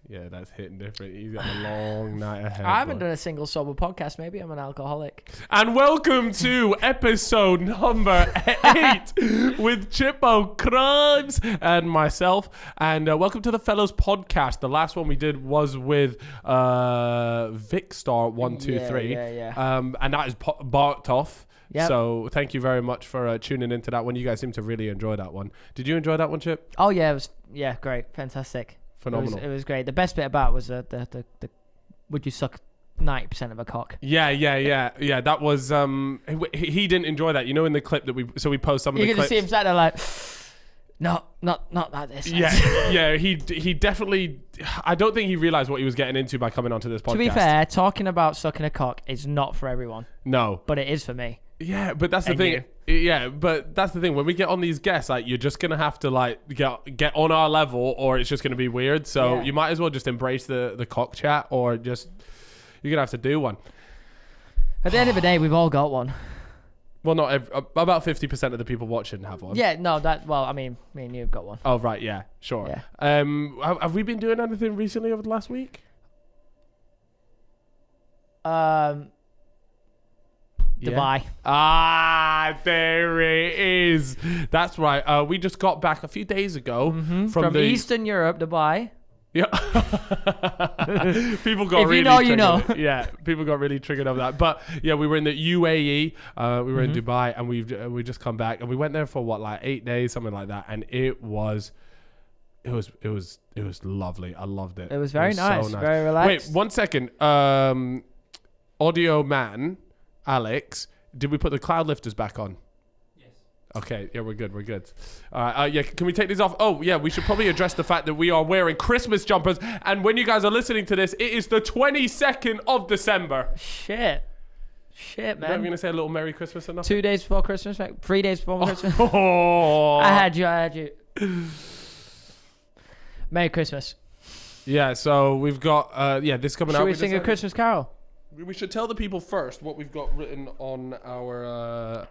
Yeah, that's hitting different. He's got a long night ahead. I haven't done a single sober podcast. Maybe I'm an alcoholic. And welcome to episode number 8 with Chippo Crimes and myself. And welcome to the Fellows podcast. The last one we did was with Vicstar123. Yeah. And that is barked off. Yep. So thank you very much for tuning into that one. You guys seem to really enjoy that one. Did you enjoy that one, Chip? Oh yeah, it was great, fantastic. Phenomenal. It was great. The best bit about was the would you suck 90% of a cock? Yeah. That was he didn't enjoy that. You know, in the clip that we post some of the clips. You can see him sat there like, no, not like this. Yeah. He definitely. I don't think he realized what he was getting into by coming onto this podcast. To be fair, talking about sucking a cock is not for everyone. No, but it is for me. Yeah, but that's the thing. Yeah, but that's the thing. When we get on these guests, like, you're just gonna have to like get on our level, or it's just gonna be weird. So you might as well just embrace the cock chat, or just you're gonna have to do one. At the end of the day, we've all got one. Well, not about 50% of the people watching have one. Yeah, no, I mean, me and you've got one. Oh right, yeah, sure. Yeah. Have we been doing anything recently over the last week? Dubai. Yeah. There it is. That's right. We just got back a few days ago from Eastern Europe, Dubai. Yeah. People got if really you know, triggered. you know. Yeah, people got really triggered over that. But yeah, we were in the UAE. We were in Dubai, and we just come back, and we went there for like 8 days, something like that, and it was lovely. I loved it. It was very nice, so nice. very relaxed. Wait, 1 second. Audio man, Alex, did we put the cloud lifters back on? Yes. Okay, yeah, we're good. All right, yeah, can we take these off? Oh, yeah, we should probably address the fact that we are wearing Christmas jumpers, and when you guys are listening to this, it is the 22nd of December. Shit, man. You're going to say a little Merry Christmas or nothing? 2 days before Christmas, 3 days before Christmas. Oh. I had you. Merry Christmas. Yeah, so we've got, this coming out. Should we sing a Christmas carol? We should tell the people first what we've got written on our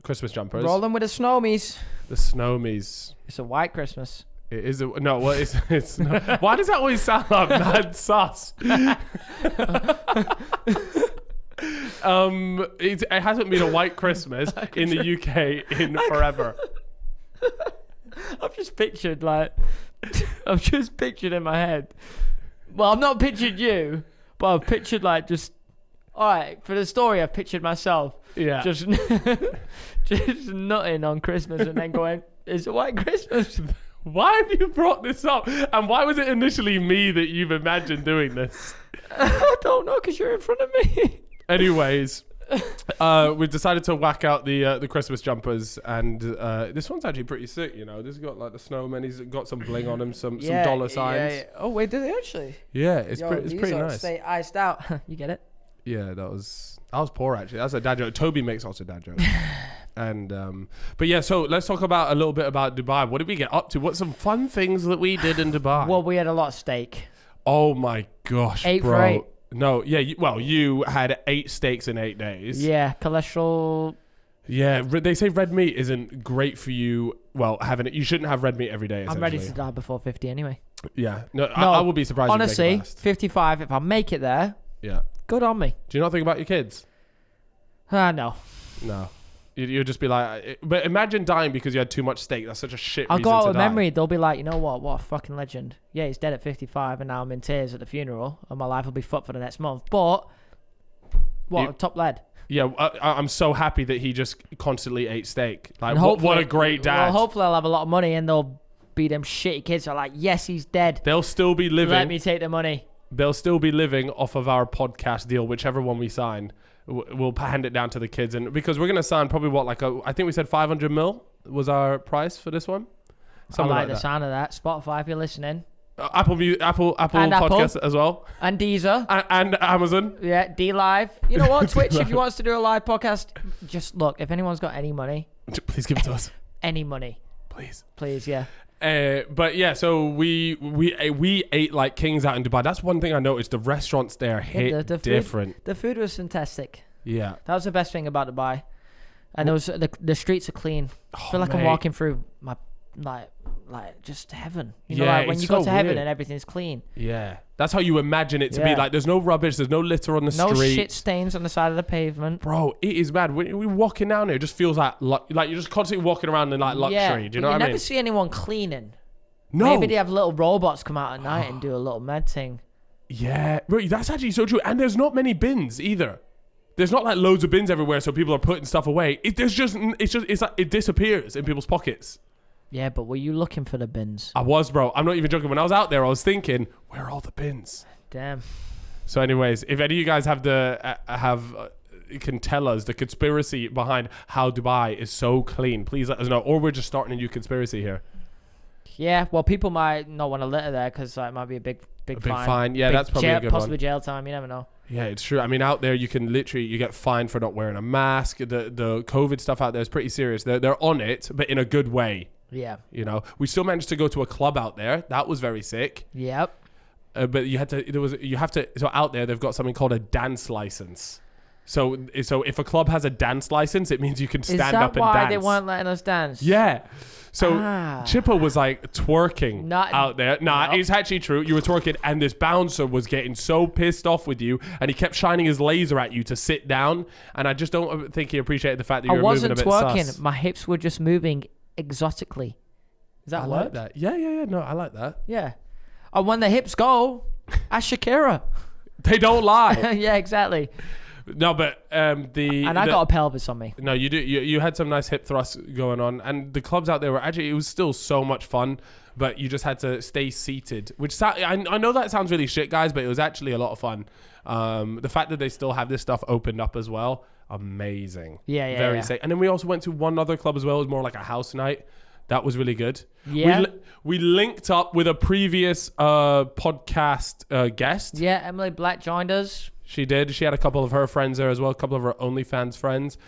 Christmas jumpers. Rolling with the snowmies. The snowmies. It's a white Christmas. It is it's not. Why does that always sound like mad sus? It hasn't been a white Christmas in the UK in forever. I've just pictured in my head. Well, I've not pictured you. But I've pictured all right, for the story, I've pictured myself. Yeah. Just nutting on Christmas and then going, it's a white Christmas. Why have you brought this up? And why was it initially me that you've imagined doing this? I don't know, because you're in front of me. Anyways, we've decided to whack out the Christmas jumpers, and this one's actually pretty sick. You know, this has got like the snowman. He's got some bling on him, some dollar signs. Yeah. Oh wait, did they actually? Yeah, it's pretty nice. Stay iced out. You get it? Yeah, I was poor actually. That's a dad joke. Toby makes also dad jokes. And but yeah, so let's talk about a little bit about Dubai. What did we get up to? What's some fun things that we did in Dubai? Well, we had a lot of steak. Oh my gosh, 8 bro. for 8. No, yeah, you had 8 steaks in 8 days. Yeah, cholesterol. Yeah, they say red meat isn't great for you. Well, you shouldn't have red meat every day. I'm ready to die before 50 anyway. Yeah, no, I will be surprised. Honestly, if you make it last. 55. If I make it there, yeah, good on me. Do you not think about your kids? No. You'll just be like, but imagine dying because you had too much steak. That's such a shit I'll reason go out to with die. memory. They'll be like, you know what a fucking legend. Yeah, he's dead at 55 and now I'm in tears at the funeral and my life will be fucked for the next month. But top lad. Yeah, I'm so happy that he just constantly ate steak. Like, what a great dad. Well, hopefully I'll have a lot of money and they'll be them shitty kids who are like, yes, he's dead. They'll still be living. Let me take the money. They'll still be living off of our podcast deal, whichever one we sign. We'll hand it down to the kids, and because we're gonna sign probably I think we said 500 mil was our price for this one. Something I like the sound of that. Spotify, if you're listening. Apple Podcasts as well, and Deezer, and Amazon. Yeah, D Live. You know what? Twitch. If you want us to do a live podcast, just look. If anyone's got any money, please give it to us. Any money, please. Yeah. But yeah, so we ate like kings out in Dubai. That's one thing I noticed. The restaurants there hit different. The food was fantastic. Yeah, that was the best thing about Dubai. And the streets are clean. I feel like I'm walking through my like just heaven. You know, Yeah, like when it's you go so to heaven weird. and everything's clean. Yeah. That's how you imagine it to be. Yeah. Like, there's no rubbish. There's no litter on the No street. shit stains on the side of the pavement. Bro, it is mad. When we're walking down here, it just feels like you're just constantly walking around in like luxury. Yeah, Do you but know what I never mean? see anyone cleaning. No. Maybe they have little robots come out at night and do a little med thing. Yeah, bro, that's actually so true. And there's not many bins either. There's not like loads of bins everywhere, so people are putting stuff away. It's like it disappears in people's pockets. Yeah, but were you looking for the bins? I was, bro. I'm not even joking. When I was out there, I was thinking, where are all the bins? Damn. So, anyways, if any of you guys have can tell us the conspiracy behind how Dubai is so clean, please let us know. Or we're just starting a new conspiracy here. Yeah, well, people might not want to litter there because it might be a big fine. Yeah, that's probably a good possibly one. jail time. You never know. Yeah, it's true. I mean, out there, you can literally, you get fined for not wearing a mask. The COVID stuff out there is pretty serious. They're on it, but in a good way. Yeah. You know, we still managed to go to a club out there. That was very sick. Yep. But so out there, they've got something called a dance license. So if a club has a dance license, it means you can stand up and dance. Is that why they weren't letting us dance? Yeah. So Chippo was like twerking out there. Nah, Nope. it's actually true. You were twerking and this bouncer was getting so pissed off with you and he kept shining his laser at you to sit down. And I just don't think he appreciated the fact that you were moving a bit twerking. sus. My hips were just moving exotically. Is that I a like word? that. Yeah. No, I like that. Yeah. And when the hips go, ask Shakira. They don't lie. Yeah, exactly. No, but I got a pelvis on me. No, you do. You had some nice hip thrusts going on, and the clubs out there were actually, it was still so much fun, but you just had to stay seated, which I know that sounds really shit, guys, but it was actually a lot of fun. The fact that they still have this stuff opened up as well, amazing. Yeah, very sick. And then we also went to one other club as well. It was more like a house night. That was really good. Yeah. We linked up with a previous podcast guest. Yeah, Emily Black joined us. She did. She had a couple of her friends there as well, a couple of her OnlyFans friends.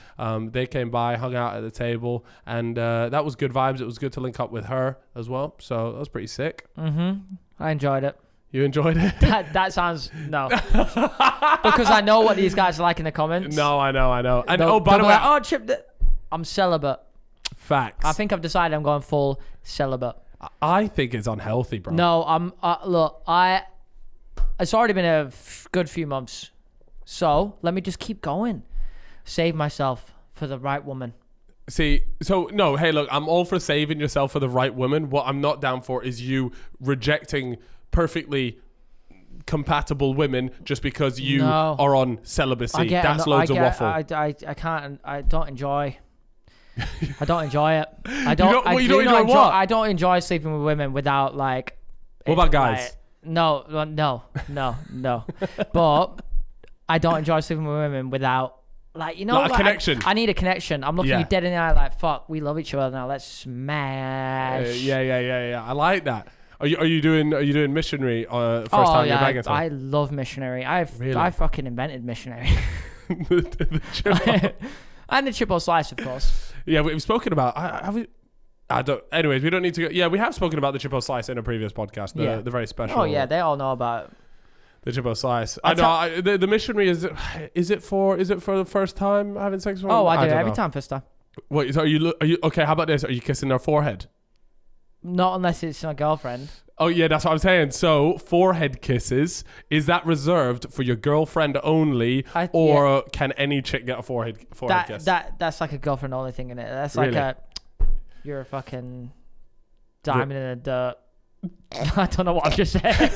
They came by, hung out at the table, and that was good vibes. It was good to link up with her as well. So that was pretty sick. Mm-hmm. I enjoyed it. You enjoyed it? That sounds... No. Because I know what these guys are like in the comments. No, I know. And They'll by the way... like, oh, Chip, I'm celibate. Facts. I think I've decided I'm going full celibate. I think it's unhealthy, bro. No, I'm... look, it's already been a good few months. So, let me just keep going. Save myself for the right woman. See, so, no, hey, look, I'm all for saving yourself for the right woman. What I'm not down for is you rejecting perfectly compatible women just because you are on celibacy. That's loads of waffle. I can't... I don't enjoy... I don't enjoy it. I don't enjoy sleeping with women without, like... What about guys? Like, no. But I don't enjoy sleeping with women without, like, you know, like a connection. I need a connection. I'm looking you dead in the eye, like, fuck, we love each other now. Let's smash. Yeah. I like that. Are you doing missionary first time you're back? I love missionary. I fucking invented missionary. the Chippo. And the Chippo slice, of course. Yeah, we've spoken about. Anyways, we don't need to go. Yeah, we have spoken about the Chippo slice in a previous podcast. The very special. Oh yeah, they all know about the Chippo slice. I know. The missionary is it for the first time having sex with? Oh, I do every time first time. Wait, so are you okay? How about this? Are you kissing their forehead? Not unless it's my girlfriend. Oh yeah, that's what I'm saying. So forehead kisses, is that reserved for your girlfriend only, or can any chick get a forehead kiss? That's like a girlfriend only thing, in it. That's really? Like you're a fucking diamond in the dirt. I don't know what I've just said.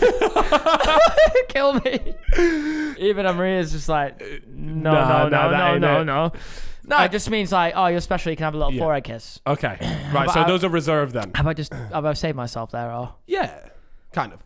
Kill me. Even Amaria's just like, no. No, it just means like, oh, you're special. You can have a little forehead kiss. Okay, right. So those are reserved then. Have I saved myself there? Or yeah, kind of.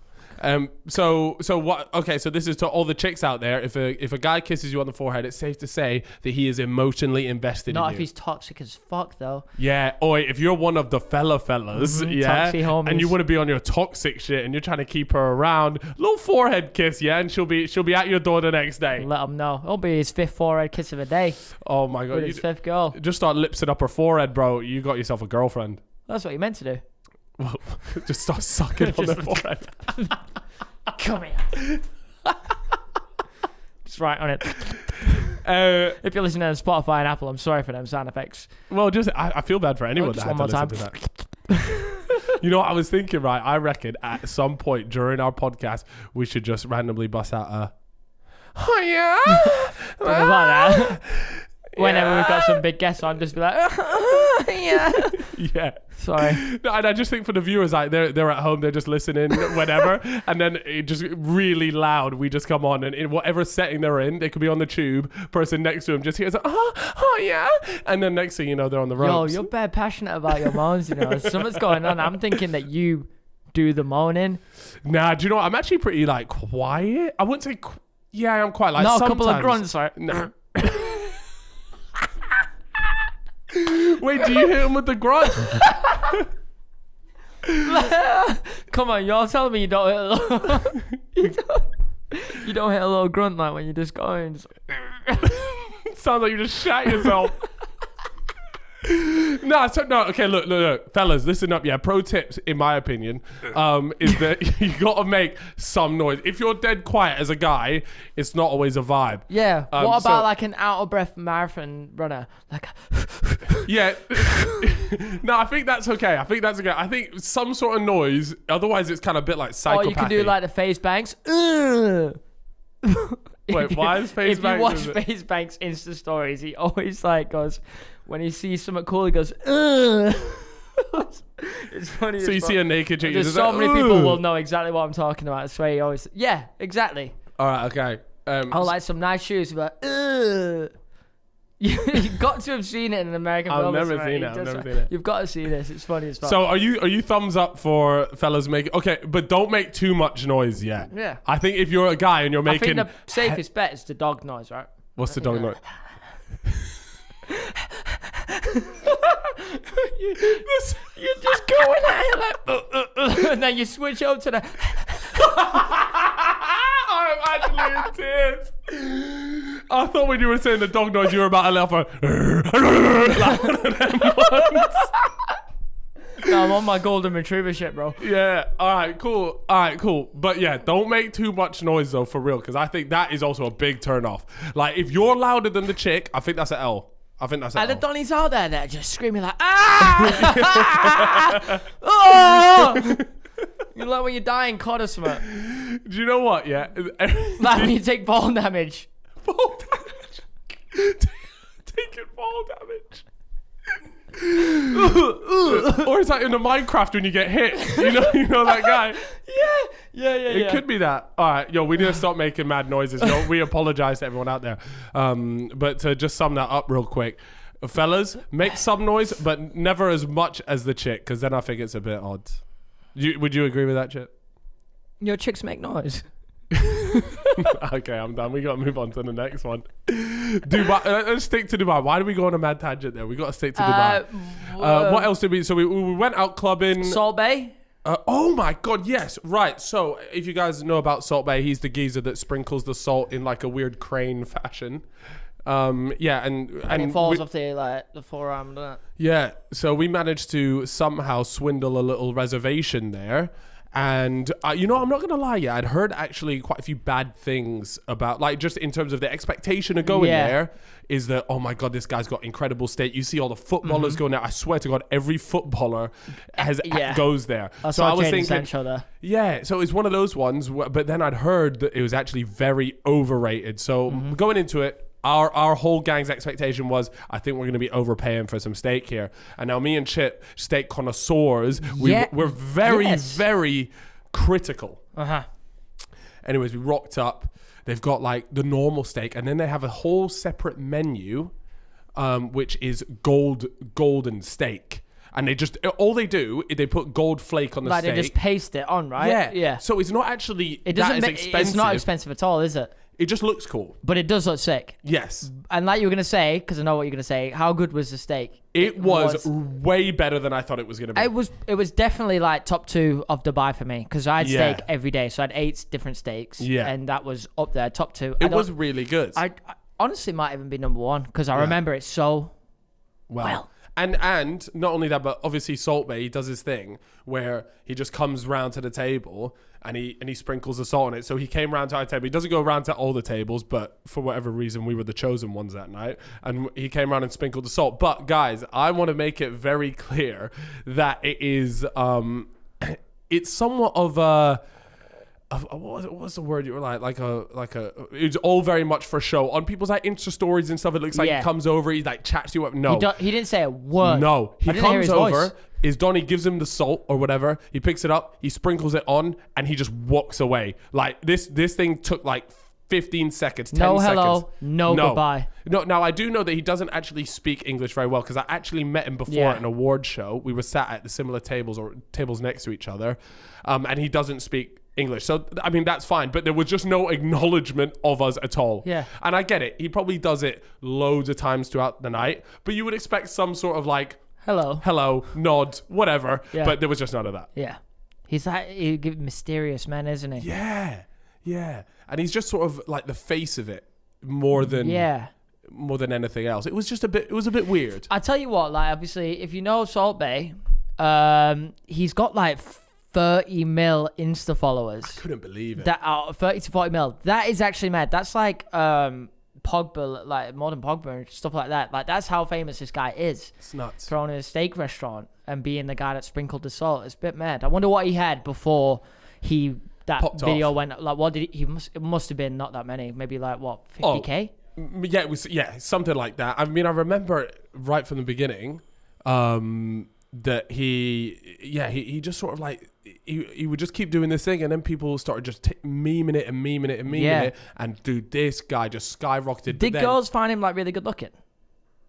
So what? Okay, so this is to all the chicks out there. If a guy kisses you on the forehead, it's safe to say that he is emotionally invested in you. Not if he's toxic as fuck, though. Yeah. Or if you're one of the fellas, toxic homies. and you want to be on your toxic shit, and you're trying to keep her around, little forehead kiss, yeah, and she'll be at your door the next day. Let him know. It'll be his 5th forehead kiss of the day. Oh my god, with his 5th girl. Just start lipsing up her forehead, bro. You got yourself a girlfriend. That's what you meant to do. Well, just start sucking on their forehead. Come here. Just right on it. If you're listening to Spotify and Apple, I'm sorry for them sound effects. Well, just I feel bad for anyone that had to listen to that. You know what I was thinking, right? I reckon at some point during our podcast, we should just randomly bust out a, oh yeah. Something like that. Whenever we've got some big guests on, just be like, yeah. Yeah. Sorry. No, and I just think for the viewers, like they're at home, they're just listening, whatever, and then it just really loud. We just come on, and in whatever setting they're in, they could be on the tube. Person next to them just hears, oh yeah, and then next thing you know, they're on the ropes. Yo, you're bare passionate about your moans. You know, something's going on. I'm thinking that you do the moaning. Nah, do you know what? I'm actually pretty like quiet. I wouldn't say. Yeah, I'm quite like. No, a sometimes. couple of grunts, right? No. Wait, do you hit him with the grunt? Come on, you're telling me you don't hit a little, you don't hit a little grunt like when you're just going. Just Sounds like you just shat yourself. No, okay, look, fellas, listen up. Yeah, pro tips, in my opinion, is that you got to make some noise. If you're dead quiet as a guy, it's not always a vibe. Yeah. What about like an out of breath marathon runner? Like, yeah. No, I think that's okay. I think some sort of noise. Otherwise, it's kind of a bit like psychopathy. or you can do like the face banks. Wait, why is face If banks? you watch face banks Insta stories, he always like goes, when he sees something cool, he goes, ugh. It's funny. So you see a naked chick. There's so many people will know exactly what I'm talking about. That's why he always, yeah, exactly. All right, okay. Oh, like some nice shoes, but ugh. You've got to have seen it in an American film. I've never seen it. You've got to see this. It's funny as fuck. So are you thumbs up for fellas making? Okay, but don't make too much noise yet. Yeah. I think if you're a guy and you're making, I think the safest bet is the dog noise, right? What's the dog noise? You're just going at it like, and then you switch over to the. I'm actually in tears. I thought when you were saying the dog noise, you were about to laugh. No, I'm on my golden retriever shit, bro. Yeah. All right. Cool. But yeah, don't make too much noise though, for real, because I think that is also a big turn off. Like if you're louder than the chick, I think that's an L. And the Donnies out there that are just screaming like, ah! Oh! You like when you die in COD or something. Do you know what? Yeah. Like when you take fall damage. Fall damage. Taking fall damage. Or is that in the Minecraft when you get hit? You know that guy. Yeah. It could be that. All right, yo, we need to stop making mad noises. Yo, we apologize to everyone out there. But to just sum that up real quick, fellas, make some noise, but never as much as the chick, because then I think it's a bit odd. Would you agree with that, Chip? Your chicks make noise. Okay, I'm done. We got to move on to the next one. Dubai. Let's stick to Dubai. Why do we go on a mad tangent there? We got to stick to Dubai. What else did we? So we went out clubbing. Salt Bay. Oh my God, yes, right. So if you guys know about Salt Bay, he's the geezer that sprinkles the salt in like a weird crane fashion. Yeah, and it falls off the forearm, doesn't it? Yeah, so we managed to somehow swindle a little reservation there. And, I'm not going to lie, I'd heard actually quite a few bad things about, like, just in terms of the expectation of going there is that, oh my God, this guy's got incredible steak. You see all the footballers going there. I swear to God, every footballer goes there. So I was thinking, yeah, so it's one of those ones, but then I'd heard that it was actually very overrated. So going into it, our whole gang's expectation was, I think we're going to be overpaying for some steak here. And now me and Chip, steak connoisseurs, we're very, very critical. Anyways, we rocked up. They've got like the normal steak, and then they have a whole separate menu, which is golden steak. And all they do is they put gold flake on the steak. They just paste it on, right? Yeah. So it's not actually expensive. It's not expensive at all, is it? It just looks cool. But it does look sick. Yes. And like you were going to say, because I know what you're going to say, how good was the steak? It was way better than I thought it was going to be. It was definitely like top 2 of Dubai for me, because I had steak every day. So I had 8 different steaks. Yeah. And that was up there, top 2. It was really good. I honestly might even be number 1, because I remember it so well. And not only that, but obviously Salt Bay, he does his thing where he just comes round to the table and he sprinkles the salt on it. So he came round to our table. He doesn't go around to all the tables, but for whatever reason, we were the chosen ones that night. And he came around and sprinkled the salt. But guys, I want to make it very clear that it is, it's somewhat of a, what's the word you were like a it's all very much for show on people's like Insta stories and stuff. It looks like he comes over, he like chats you up. No, he didn't say a word. No, he comes over. Voice. Is Donnie gives him the salt or whatever. He picks it up, he sprinkles it on, and he just walks away. Like this thing took like 15 seconds, 10 no seconds. Hello, no goodbye. No, now I do know that he doesn't actually speak English very well because I actually met him before at an award show. We were sat at the similar tables or tables next to each other, and he doesn't speak English. So, I mean, that's fine. But there was just no acknowledgement of us at all. Yeah. And I get it. He probably does it loads of times throughout the night. But you would expect some sort of like, hello, nod, whatever. Yeah. But there was just none of that. Yeah. He's like, he's a mysterious man, isn't he? Yeah. Yeah. And he's just sort of like the face of it more than anything else. It was just a bit weird. I tell you what, like, obviously, if you know Salt Bae, he's got like 30 mil Insta followers. I couldn't believe it. That 30 to 40 mil. That is actually mad. That's like Pogba, like modern Pogba and stuff like that. Like that's how famous this guy is. It's nuts. For owning a steak restaurant and being the guy that sprinkled the salt. It's a bit mad. I wonder what he had before that popped video off. went. Like what did he it must have been not that many. Maybe like what 50K. Yeah, it was something like that. I mean, I remember right from the beginning that he just sort of like he would just keep doing this thing, and then people started just memeing it and dude, this guy just skyrocketed. Did girls find him like really good looking?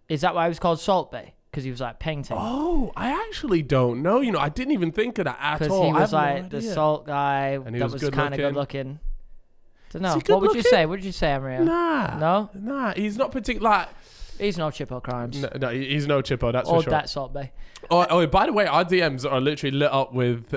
Is that why he was called Salt Bae? Because he was like painting. Oh, I actually don't know. You know, I didn't even think of that at all. Because he was like the salt guy and that was kind of good looking. Don't know. What would you say? What did you say, Amaria? Nah. He's not particular. Like, he's no Chippo Crimes. No, he's no Chippo. That's for sure. Or that Salt Bae. Oh, by the way, our DMs are literally lit up with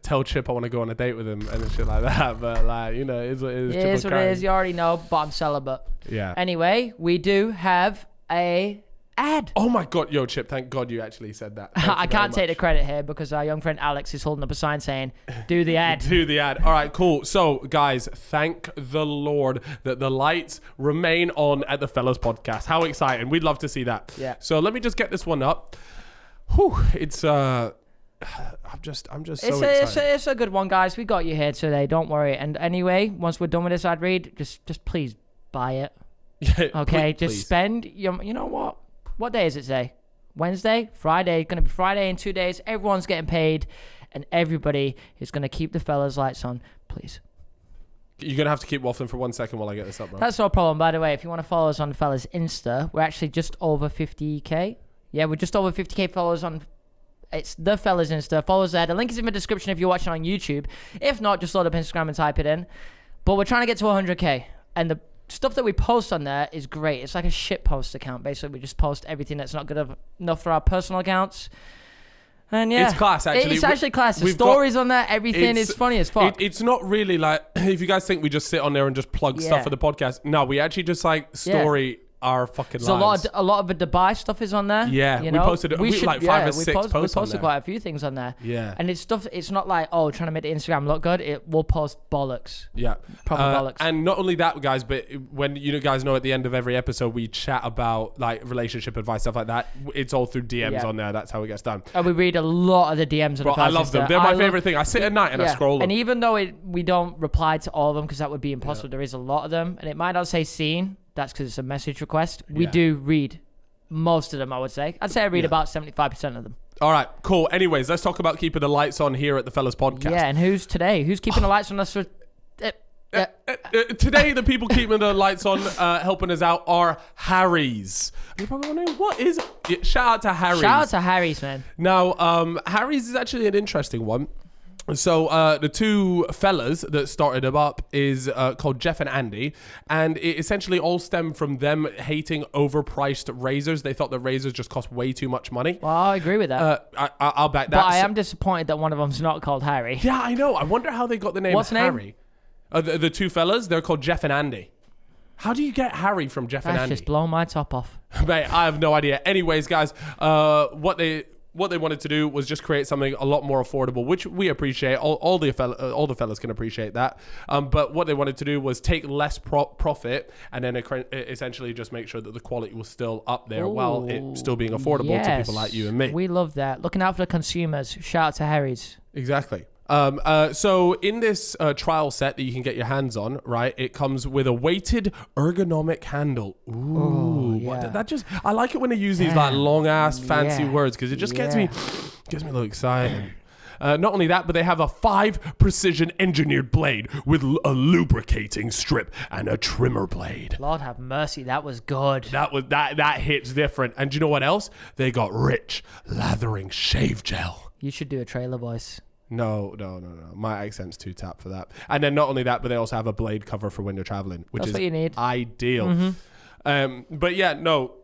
tell Chip I want to go on a date with him and shit like that. But like, you know, it is what it is. You already know, but I'm celibate. Yeah. Anyway, we do have a ad. Oh my god, yo Chip, thank god you actually said that. I can't take the credit here because our young friend Alex is holding up a sign saying do the ad. Do the ad. All right, cool. So guys, thank the Lord that the lights remain on at the Fellas Podcast. How exciting. We'd love to see that. Yeah. So let me just get this one up. Whew, it's I'm just so excited. It's a good one, guys. We got you here today, don't worry. And anyway, once we're done with this ad read, just please buy it. Yeah, okay, please. Spend you know what day is it today? Wednesday? Friday? Gonna be Friday in 2 days. Everyone's getting paid, and everybody is gonna keep the Fellas lights on. Please. You're gonna have to keep waffling for 1 second while I get this up, bro. That's no problem. By the way, if you want to follow us on the Fellas Insta, we're actually just over 50k. Yeah, we're just over 50k followers on. It's the Fellas Insta. Follow us there. The link is in the description if you're watching on YouTube. If not, just load up Instagram and type it in. But we're trying to get to 100k, and the stuff that we post on there is great. It's like a shit post account. Basically, we just post everything that's not good enough for our personal accounts. And yeah, it's class. Actually, it's actually class. The stories on there, everything is funny as fuck. It's not really like if you guys think we just sit on there and just plug stuff for the podcast. No, we actually just like story our fucking lives. So a lot of the Dubai stuff is on there. Yeah, you know? we posted like 5 or 6 posts. We posted on quite a few things on there. Yeah, and it's stuff. It's not like trying to make the Instagram look good. We'll post bollocks. Yeah, proper bollocks. And not only that, guys, but when you guys know at the end of every episode we chat about like relationship advice, stuff like that. It's all through DMs on there. That's how it gets done. And we read a lot of the DMs. Bro, I love them. They're my favorite thing. I sit at night and I scroll them. And even though we don't reply to all of them because that would be impossible, there is a lot of them, and it might not say seen. That's because it's a message request. We do read most of them, I would say. I'd say I read about 75% of them. All right, cool. Anyways, let's talk about keeping the lights on here at the Fellas Podcast. Yeah, and who's today? Who's keeping the lights on us for... Today, the people keeping the lights on, helping us out are Harry's. You're probably wondering, what is... Shout out to Harry's. Shout out to Harry's, man. Now, Harry's is actually an interesting one. So the two fellas that started them up is called Jeff and Andy, and it essentially all stemmed from them hating overpriced razors. They thought the razors just cost way too much money. Well, I agree with that. I'll back that. But I am disappointed that one of them's not called Harry. Yeah, I know. I wonder how they got the name Harry. The two fellas, they're called Jeff and Andy. How do you get Harry from Jeff and Andy? That's just blow my top off. Mate, I have no idea. Anyways, guys, what what they wanted to do was just create something a lot more affordable, which we appreciate. All the fellas can appreciate that. But what they wanted to do was take less profit and then essentially just make sure that the quality was still up there while it still being affordable to people like you and me. We love that. Looking out for the consumers. Shout out to Harry's. Exactly. So in this trial set that you can get your hands on, right, it comes with a weighted ergonomic handle. Ooh, that just, I like it when they use these like long ass fancy words, because it just gets me a little excited. Not only that, but they have a 5 precision engineered blade with a lubricating strip and a trimmer blade. Lord have mercy, that was good. That hits different. And do you know what else? They got rich, lathering shave gel. You should do a trailer, boys. No. My accent's too tapped for that. And then not only that, but they also have a blade cover for when you're traveling, which That's is what you need. Ideal. But yeah, no,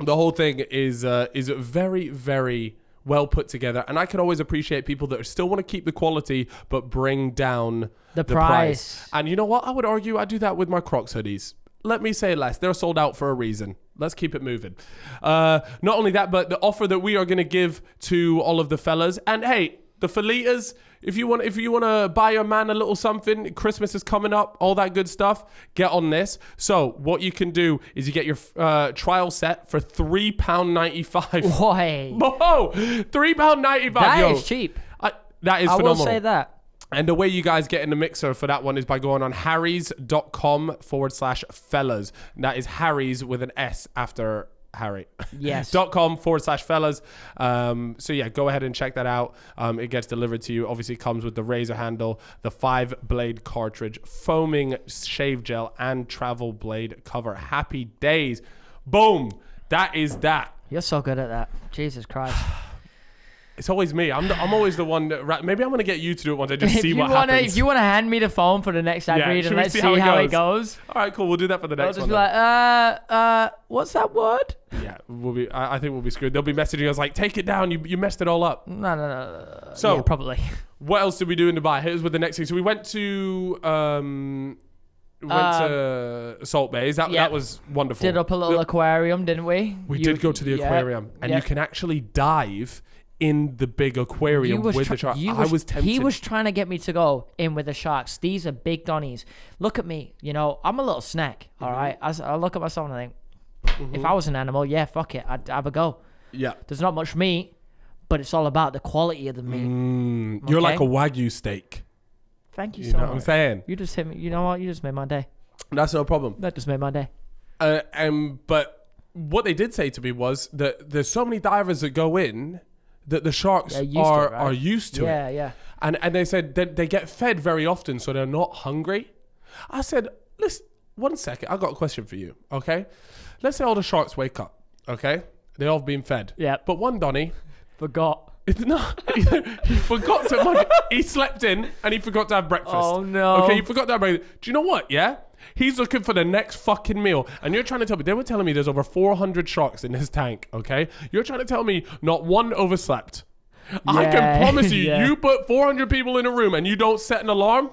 the whole thing is very, very well put together. And I can always appreciate people that still want to keep the quality, but bring down the price. And you know what? I would argue I do that with my Crocs hoodies. Let me say less. They're sold out for a reason. Let's keep it moving. Not only that, but the offer that we are going to give to all of the fellas, and hey, the Felitas, if you want to buy your man a little something, Christmas is coming up, all that good stuff, get on this. So what you can do is you get your trial set for £3.95. Boy. Whoa, £3.95. That is cheap. That is phenomenal. I will say that. And the way you guys get in the mixer for that one is by going on harrys.com/fellas. That is Harry's with an S after Harry. Yes. .com/fellas. So yeah, go ahead and check that out. It gets delivered to you. Obviously, it comes with the razor handle, the 5-blade cartridge, foaming shave gel, and travel blade cover. Happy days. Boom. That is that. You're so good at that. Jesus Christ. It's always me. I'm always the one that... Maybe I'm going to get you to do it once. I just see what happens. If you want to hand me the phone for the next ad read and let's see how it goes. All right, cool. We'll do that for the next one. I'll just be like, what's that word? Yeah, I think we'll be screwed. They'll be messaging us like, take it down. You messed it all up. No. So, yeah, probably. What else did we do in Dubai? Here's with the next thing. So we went to... Salt Bays. That was wonderful. Did up a little aquarium, didn't we? We did go to the aquarium. And you can actually dive in the big aquarium with the shark. I was tempted. He was trying to get me to go in with the sharks. These are big donnies. Look at me. You know, I'm a little snack. All right. I look at myself and I think, if I was an animal, yeah, fuck it. I'd have a go. Yeah. There's not much meat, but it's all about the quality of the meat. You're like a Wagyu steak. Thank you so much. You know much. what I'm saying? You just hit me. You know what? You just made my day. That's no problem. That just made my day. But what they did say to me was that there's so many divers that go in that the sharks are used to it. Yeah. And they said that they get fed very often, so they're not hungry. I said, listen, 1 second. I got a question for you, okay? Let's say all the sharks wake up, okay? They all been fed. Yeah. But one Donny... Forgot. He forgot to... He slept in and he forgot to have breakfast. Oh, no. Okay, he forgot to have breakfast. Do you know what, yeah? He's looking for the next fucking meal. And you're trying to tell me... They were telling me there's over 400 sharks in his tank, okay? You're trying to tell me not one overslept. I can promise you, you put 400 people in a room and you don't set an alarm,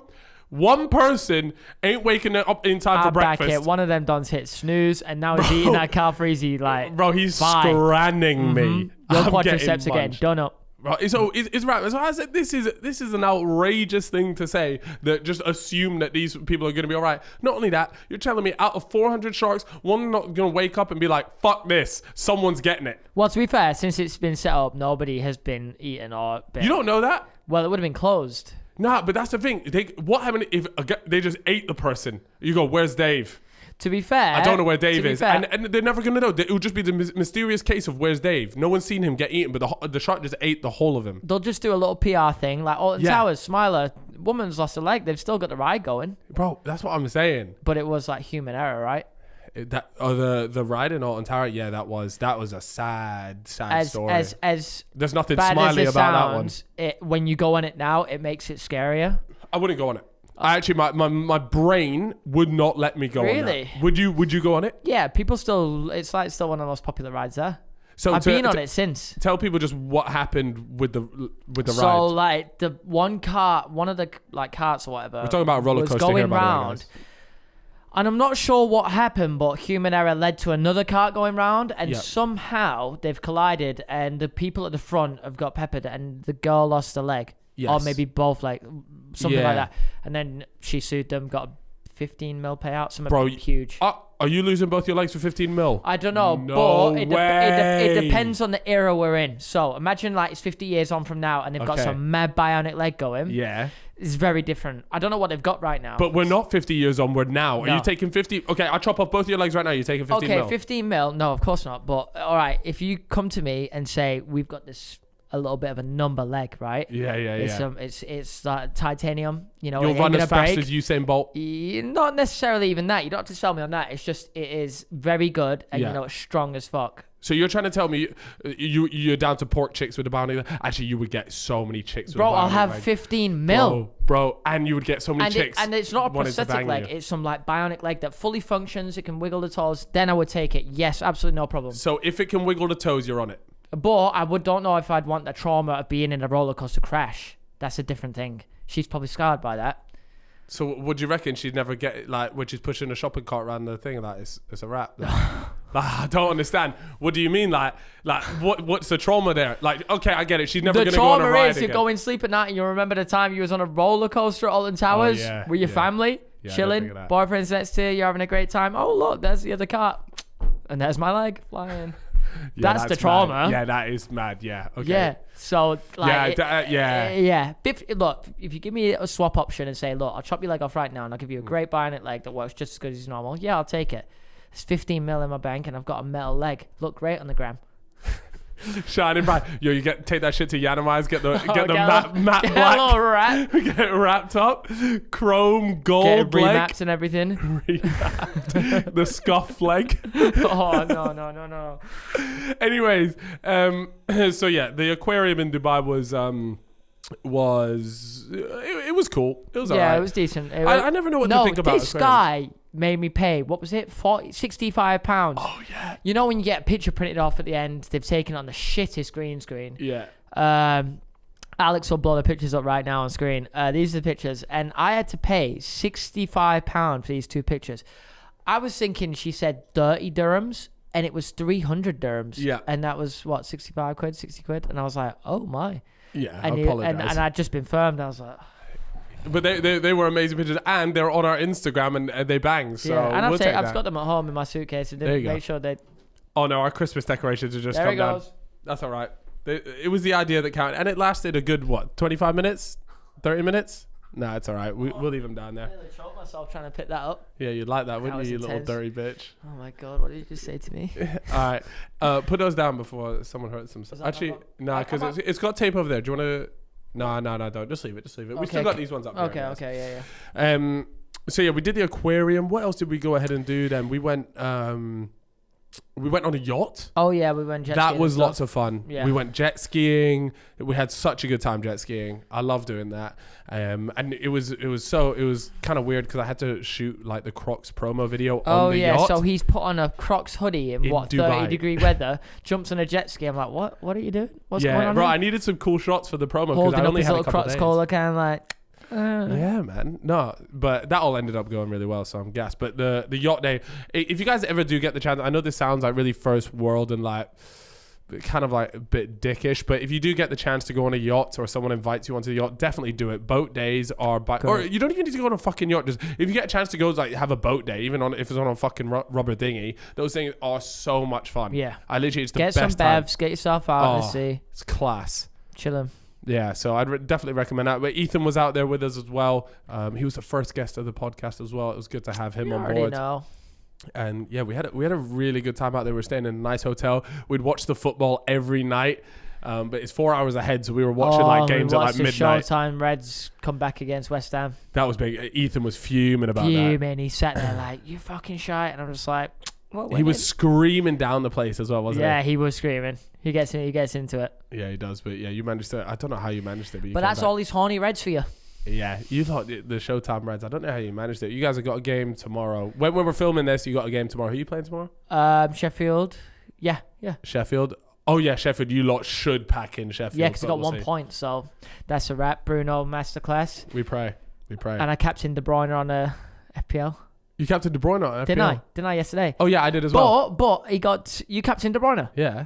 one person ain't waking up in time for breakfast. Back it. One of them dons hit snooze and now he's eating that Calfreezy like... Bro, he's scranning me. Your quadriceps are getting done up. Right, so it's right. So I said, this is an outrageous thing to say, that just assume that these people are going to be all right. Not only that, you're telling me out of 400 sharks, one not going to wake up and be like, fuck this, someone's getting it. Well, to be fair, since it's been set up, nobody has been eaten or been... You don't know that? Well, it would have been closed. Nah, but that's the thing. What happened if they just ate the person? You go, where's Dave? To be fair... I don't know where Dave is. And they're never going to know. It would just be the mysterious case of where's Dave. No one's seen him get eaten, but the shark just ate the whole of him. They'll just do a little PR thing. Like Alton Towers, Smiler, woman's lost a leg. They've still got the ride going. Bro, that's what I'm saying. But it was like human error, right? The ride in Alton Tower, yeah, that was a sad story. As there's nothing bad smiley as it about sounds, that one. When you go on it now, it makes it scarier. I wouldn't go on it. I actually, my brain would not let me go on Really? that. Would you go on it? Yeah, people still... It's like still one of the most popular rides there. So I've been on it since. Tell people just what happened with the ride. So like the one of the like carts or whatever. We're talking about a roller coaster here, by the way, guys. And I'm not sure what happened, but human error led to another cart going round, and Yep. somehow they've collided, and the people at the front have got peppered, and the girl lost a leg. Yes. Or maybe both, like something Yeah. like that. And then she sued them, got a 15 mil payout, something Bro, huge. Are you losing both your legs for 15 mil? I don't know, No but it way. depends on the era we're in. So imagine like it's 50 years on from now, and they've got Okay. some mad bionic leg going. Yeah. It's very different. I don't know what they've got right now. But we're not 50 years on. We're now. Are No. you taking 50? Okay, I'll chop off both your legs right now. You're taking 15 okay, mil. 15 mil. No, of course not. But all right, if you come to me and say we've got this a little bit of a number leg, right? Yeah. It's titanium. You know, You'll it ain't run gonna as fast break. as Usain Bolt. Not necessarily even that. You don't have to sell me on that. It's just it is very good, and Yeah. you know it's strong as fuck. So you're trying to tell me you're down to pork chicks with a bounty? Actually, you would get so many chicks with Bro, a bounty I'll have leg. 15 mil. Bro, and you would get so many And, chicks. and it's not a wanting to prosthetic bang leg. you. It's some like bionic leg that fully functions. It can wiggle the toes. Then I would take it. Yes, absolutely no problem. So if it can wiggle the toes, you're on it. But I don't know if I'd want the trauma of being in a roller coaster crash. That's a different thing. She's probably scarred by that. So would you reckon she'd never get it, like when she's pushing a shopping cart around the thing? Like it's a wrap. Like, I don't understand. What do you mean? Like what's the trauma there? Like, okay, I get it. She's never The gonna go on a trauma ride is you again. go and sleep at night and you remember the time you was on a roller coaster at Alton Towers yeah, with your yeah. family, Yeah, I don't chilling, think of that. boyfriend's next to you, you're having a great time. Oh look, there's the other cart, and there's my leg flying. Yeah, that's the trauma. Mad. Yeah, that is mad. Yeah. Okay. Yeah. So like, Yeah, yeah. Look, if you give me a swap option and say, look, I'll chop your leg off right now, and I'll give you a great bionic leg that works just as good as normal. Yeah, I'll take it. It's 15 mil in my bank, and I've got a metal leg. Look great on the gram. Shining bright. Yo, you take that shit to Yanamize, get the matte Get a black, little wrap. get it wrapped up, chrome Get gold it leg, remapped and everything. remapped, the scuff leg. Oh no. Anyways, so yeah, the aquarium in Dubai was it was cool. It was Yeah, alright. it was decent. I never know what to think about this aquariums. guy made me pay. What was it? £65. Oh yeah. You know when you get a picture printed off at the end, they've taken it on the shittest green screen. Yeah. Alex will blow the pictures up right now on screen. These are the pictures, and I had to pay £65 for these two pictures. I was thinking she said 30 dirhams, and it was 300 dirhams. Yeah. And that was what, 65 quid, 60 quid, and I was like, oh my. Yeah. And I he- apologize. and I'd just been firmed. I was like, But they were amazing pictures, and they're on our Instagram, and they bang. So yeah. And we'll take I've that. got them at home in my suitcase. And There you go. make sure they. Oh no, our Christmas decorations are just There come he down. goes. That's all right. It was the idea that counted, and it lasted a good 25 minutes, 30 minutes. No, it's all right. We'll leave them down I there. nearly choked myself trying to pick that up. Yeah, you'd like that, wouldn't was you, you little intense. dirty bitch? Oh my god, what did you just say to me? All right, put those down before someone hurts themselves. that Actually, not- no, because it's got tape over there. Do you want to? No, don't. Just leave it. We still got these ones up. Okay, here, okay, yeah. So yeah, we did the aquarium. What else did we go ahead and do then? We went on a yacht. Oh yeah, we went jet That skiing was and lots stuff. of fun. Yeah. We went jet skiing. We had such a good time jet skiing. I love doing that. And it was kind of weird because I had to shoot like the Crocs promo video on the yacht. So he's put on a Crocs hoodie in what, Dubai. 30-degree weather, jumps on a jet ski. I'm like, what are you doing? What's going on bro, here? I needed some cool shots for the promo because Holding I up only his had a little couple Crocs days. collar, kind of like. Yeah, man. No, but that all ended up going really well, so I'm gassed. But the yacht day, if you guys ever do get the chance, I know this sounds like really first world and like kind of like a bit dickish, but if you do get the chance to go on a yacht or someone invites you onto the yacht, definitely do it. Boat days are or you don't even need to go on a fucking yacht. Just if you get a chance to go like have a boat day, even on if it's on a fucking rubber dinghy, those things are so much fun. Yeah. I literally it's the Get some best time. bevs, get yourself out in the sea, It's class. chilling. Yeah, so I'd definitely recommend that. But Ethan was out there with us as well. He was the first guest of the podcast as well. It was good to have him You on already board. know. And yeah, we had a really good time out there. We were staying in a nice hotel. We'd watch the football every night. But it's 4 hours ahead, so we were watching like games at like the midnight. Showtime Reds come back against West Ham. That was big. Ethan was fuming about that. Fuming. He sat there like, you fucking shite. And I'm just like, what? He was screaming down the place as well, wasn't Yeah, he was screaming. He gets into it. he? Yeah, he does. But yeah, you managed to. I don't know how you managed it, but But that's all these horny Reds for you. Yeah, you thought the Showtime Reds. I don't know how you managed it. You guys have got a game tomorrow. When we're filming this, you got a game tomorrow. Who are you playing tomorrow? Sheffield. Yeah. Sheffield. Oh yeah, Sheffield. You lot should pack in Sheffield. Yeah, because I but got we'll 1 see. point, so that's a wrap. Bruno masterclass. We pray. And I captained De Bruyne on a FPL. You captained De Bruyne on FPL. Didn't I yesterday? Oh yeah, I did as well. But you captained De Bruyne. Yeah.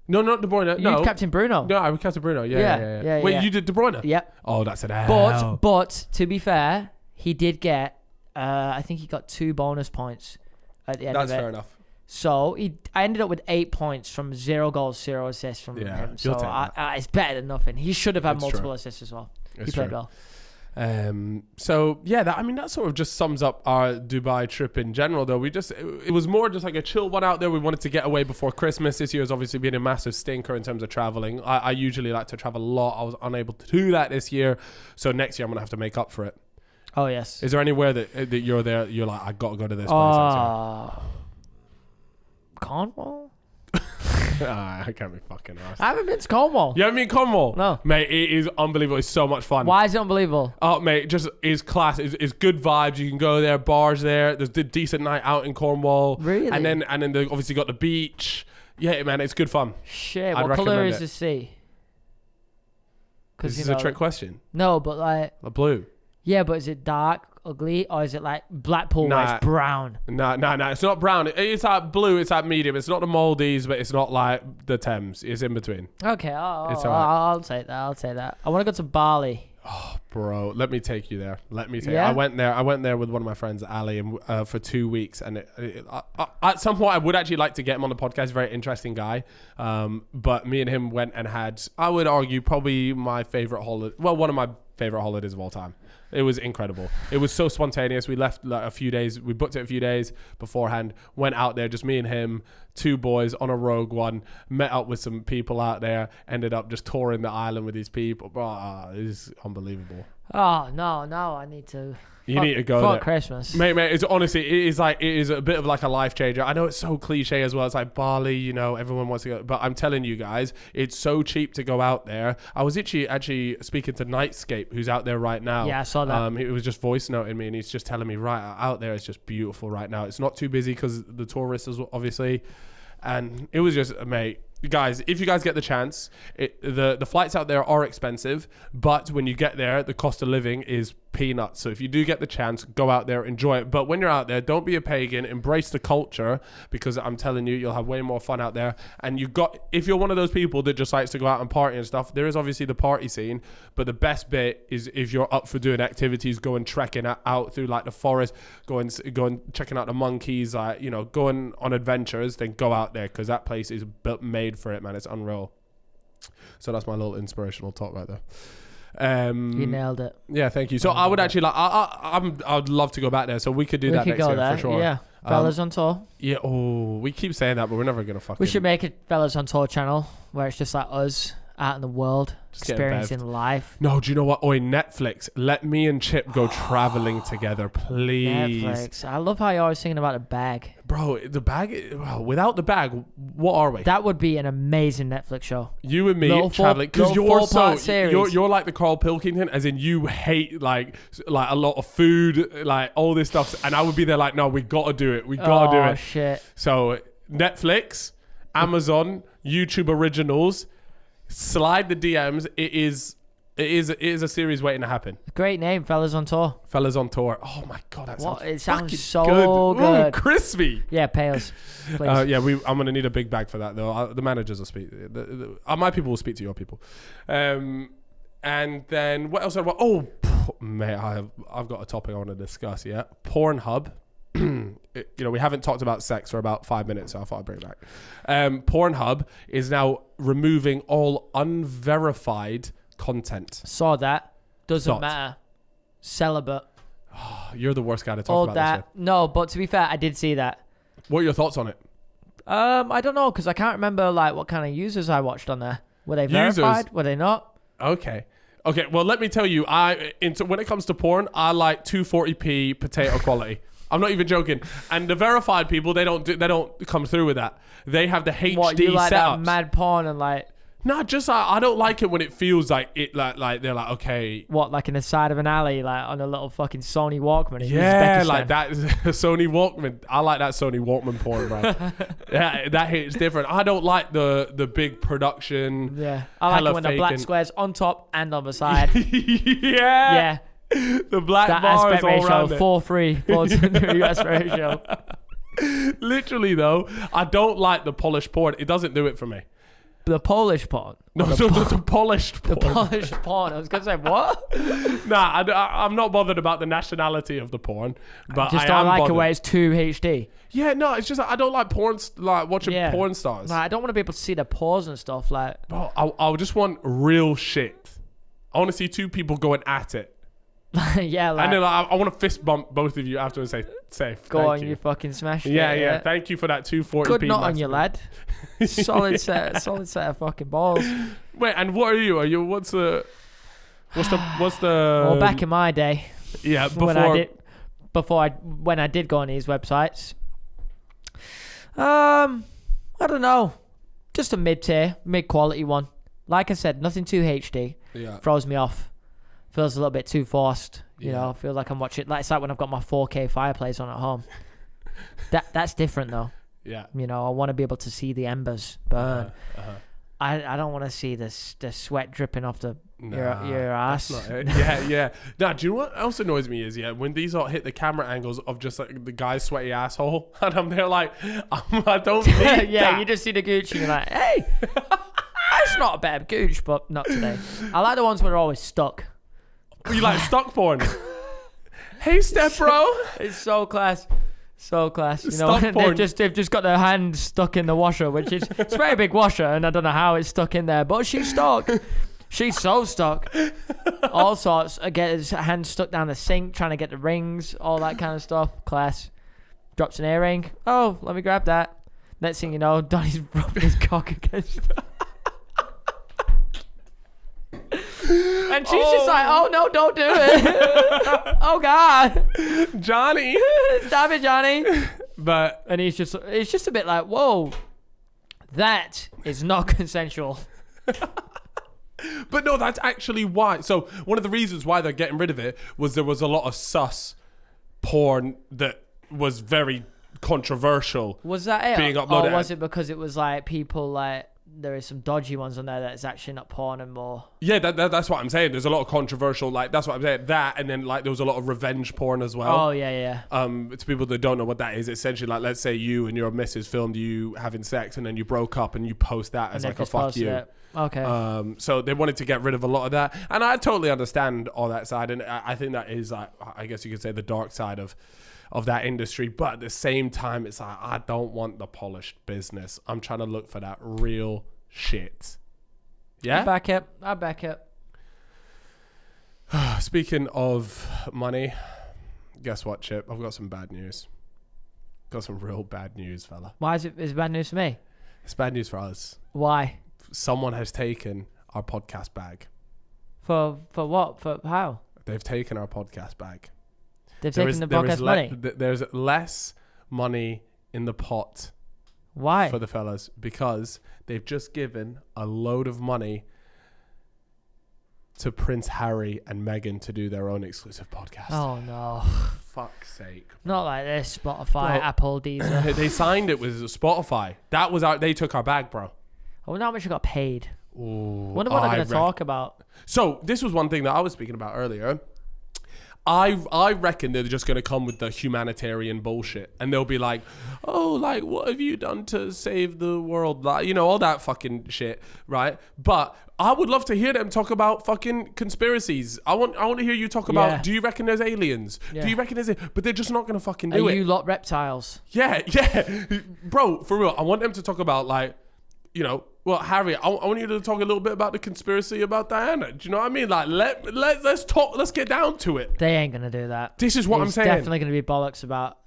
No, not De Bruyne. No. You captained Bruno. No, I was captain Bruno. Yeah. Wait, you did De Bruyne? Yep. Oh, that's an L. But to be fair, he did get. I think he got 2 bonus points at the end of it. That's fair enough. So I ended up with 8 points from 0 goals, 0 assists from him. So it's better than nothing. He should have had multiple assists as well. He played well. So yeah, that sort of just sums up our Dubai trip in general. Though it was more just like a chill one out there. We wanted to get away before Christmas. This year has obviously been a massive stinker in terms of traveling. I usually like to travel a lot. I was unable to do that this year, so next year I'm gonna have to make up for it. Oh yes. Is there anywhere that you're there? You're like, I gotta go to this place. Cornwall. I can't be fucking arsed. I haven't been to Cornwall. You haven't been to Cornwall? No. Mate, it is unbelievable. It's so much fun. Why is it unbelievable? Oh, mate, just is class. It's good vibes. You can go there, bars there. There's a decent night out in Cornwall. Really? And then they obviously got the beach. Yeah, man, it's good fun. Shit, I'd what colour recommend is it. the sea? This is a trick question. No, but like... The blue. Yeah, but is it dark, ugly, or is it like Blackpool where it's brown? No. It's not brown. It's like blue. It's like medium. It's not the Maldives, but it's not like the Thames. It's in between. Okay, It's I'll take that. I want to go to Bali. Oh, bro, let me take you there. Yeah? I went there with one of my friends, Ali, and for 2 weeks. And at some point, I would actually like to get him on the podcast. Very interesting guy. But me and him went and had, I would argue, probably my favorite holiday. Well, one of my favorite holidays of all time. It was incredible. It was so spontaneous. We left like a few days. We booked it a few days beforehand. Went out there, just me and him, 2 boys on a Rogue One. Met up with some people out there. Ended up just touring the island with these people. Bro, it is unbelievable. Oh no! I need to. You need to go for there. Christmas. Mate, it's honestly, it is a bit of like a life changer. I know it's so cliche as well. It's like Bali, everyone wants to go. But I'm telling you guys, it's so cheap to go out there. I was actually speaking to Nightscape, who's out there right now. Yeah, I saw that. He was just voice noting me, and he's just telling me right out there, it's just beautiful right now. It's not too busy because the tourists, obviously. And it was just, mate, guys, if you guys get the chance, the flights out there are expensive, but when you get there, the cost of living is peanuts. So if you do get the chance, go out there, enjoy it. But when you're out there, don't be a pagan, embrace the culture, because I'm telling you, you'll have way more fun out there. And if you're one of those people that just likes to go out and party and stuff, there is obviously the party scene, but the best bit is if you're up for doing activities, going trekking out through like the forest, going checking out the monkeys, going on adventures, then go out there, because that place is made for it, man. It's unreal. So that's my little inspirational talk right there. You nailed it. Yeah, thank you. So I would actually I'd love to go back there. So we could do that next year for sure. Yeah, Fellas on Tour. Yeah. Oh, we keep saying that, but we're never gonna fucking. We should make a Fellas on Tour channel where it's just like us out in the world, just experiencing life. No, do you know what? Oi, Netflix, let me and Chip go traveling together, please. Netflix. I love how you're always thinking about the bag. Bro, the bag, without the bag, what are we? That would be an amazing Netflix show. You and me traveling, because you're like the Carl Pilkington, as in you hate like a lot of food, like all this stuff, and I would be there like, no, we gotta do it, do it. Oh shit. So Netflix, Amazon, YouTube originals, slide the DMs. It is a series waiting to happen. Great name, Fellas on Tour. Fellas on Tour. Oh my god, that sounds it sounds so good. good. Crispy. Yeah, pay us, please. I'm gonna need a big bag for that though. The managers will speak. My people will speak to your people. And then what else? Mate, I've got a topic I want to discuss. Yeah, Pornhub. We haven't talked about sex for about 5 minutes, so I thought I'd bring it back. Pornhub is now removing all unverified content. Saw that. Doesn't matter. Celibate. You're the worst guy to talk about this with. No, but to be fair, I did see that. What are your thoughts on it? I don't know, because I can't remember like what kind of users I watched on there. Were they verified? Were they not? Okay. Well, let me tell you, when it comes to porn, I like 240p potato quality. I'm not even joking. And the verified people, they don't come through with that. They have the HD what, you like setups. That mad porn and like. No, just I don't like it when it feels like it like they're like, okay. What, like in the side of an alley, like on a little fucking Sony Walkman? Yeah, like that is a Sony Walkman. I like that Sony Walkman porn, bro. Yeah, that hits different. I don't like the big production. Yeah, I like it when the black square's on top and on the side. Yeah. Yeah. The black That bars aspect all ratio, around it. 4:3 for the aspect ratio. Literally though, I don't like the polished porn. It doesn't do it for me. The Polish porn. No, the polished The porn. Polish porn. I was gonna say what? Nah, I'm not bothered about the nationality of the porn, but Just I don't am like bothered. it where it's too HD. Yeah, no, it's just I don't like porn, like watching Yeah. porn stars. Like, I don't want to be able to see the pores and stuff. Like, Bro, I just want real shit. I want to see two people going at it. yeah, like, And then I want to fist bump both of you after and say, safe. go thank on, you. you fucking smashed it. Yeah. Thank you for that 240p. Good nut on you, maximum. lad. solid set of fucking balls. Wait, and what are you? Are you what's the Well, back in my day, yeah, when I did go on these websites, I don't know, just a mid quality one. Like I said, nothing too HD. Yeah. Throws me off. Feels a little bit too forced. You Yeah. know, I feel like I'm watching. Like, it's like when I've got my 4K fireplace on at home. That's different though. Yeah. You know, I want to be able to see the embers burn. Uh-huh. I don't want to see the sweat dripping off your That's ass. not it. Yeah. Now, do you know what else annoys me is when these all hit the camera angles of just like the guy's sweaty asshole, and I'm there like, I don't need Yeah, that. you just see the Gucci and you're like, hey, that's not a bad Gooch, but not today. I like the ones where they're always stuck. You like stock porn? Hey, step bro. It's so class. So class. You know, Stock porn. they've just got their hand stuck in the washer, which is it's a very big washer, and I don't know how it's stuck in there, but she's stuck. She's so stuck. All sorts. Again, his hand stuck down the sink, trying to get the rings, all that kind of stuff. Class. Drops an earring. Oh, let me grab that. Next thing you know, Donnie's rubbing his cock against. And she's just like, oh no, don't do it. Oh God. Johnny. Stop it, Johnny. But And it's just a bit like, whoa, that is not consensual. no, that's actually why. So one of the reasons why they're getting rid of it was there was a lot of sus porn that was very controversial. Was that it? Being uploaded. Or was it because it was like people like, there is some dodgy ones on there that's actually not porn and more. Yeah, that's what I'm saying. There's a lot of controversial, like, that's what I'm saying. That, and then, like, there was a lot of revenge porn as well. Oh, yeah. To people that don't know what that is, essentially, like, let's say you and your missus filmed you having sex and then you broke up and you post that as, And like, a just fuck posted you. it. Okay. So they wanted to get rid of a lot of that. And I totally understand all that side. And I think that is, like, I guess you could say the dark side of that industry. But at the same time, it's like, I don't want the polished business. I'm trying to look for that real shit. Yeah? I back it. Speaking of money, guess what, Chip? I've got some bad news. Got some real bad news, fella. Why is it bad news for me? It's bad news for us. Why? Someone has taken our podcast bag. For what? For how? They've taken our podcast bag. They've taken the podcast money. There's less money in the pot Why? for the fellas because they've just given a load of money to Prince Harry and Meghan to do their own exclusive podcast. Oh no. Fuck's sake. Not like this. Spotify, Bro. Apple, Deezer. They signed it with Spotify. That was they took our bag, bro. I wonder how much you got paid. Ooh, Wonder what they're going to talk about. So this was one thing that I was speaking about earlier. I reckon they're just going to come with the humanitarian bullshit, and they'll be like, "Oh, like what have you done to save the world?" Like, you know, all that fucking shit, right? But I would love to hear them talk about fucking conspiracies. I want to hear you talk about. Yeah. Do you reckon there's aliens? Yeah. Do you reckon there's? But they're just not going to fucking Are do it. you lot reptiles? Yeah, bro, for real. I want them to talk about like, you know, well, Harry, I want you to talk a little bit about the conspiracy about Diana. Do you know what I mean? Like, let's talk. Let's get down to it. They ain't gonna do that. This is what I'm It's saying. definitely gonna be bollocks about.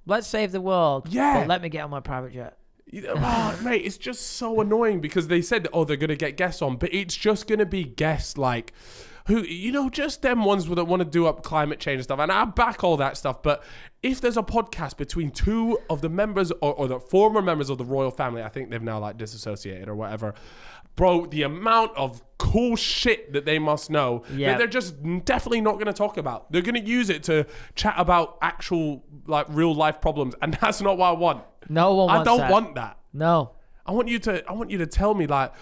Let's save the world. Yeah. But let me get on my private jet. Oh, mate, it's just so annoying because they said, they're gonna get guests on, but it's just gonna be guests like who, you know, just them ones that want to do up climate change and stuff. And I back all that stuff, but if there's a podcast between two of the members or the former members of the royal family, I think they've now like disassociated or whatever, bro, the amount of cool shit that they must know that they're just definitely not going to talk about. They're going to use it to chat about actual like real life problems, and that's not what I want. No one wants I don't that. want that. No. I want you to tell me, like,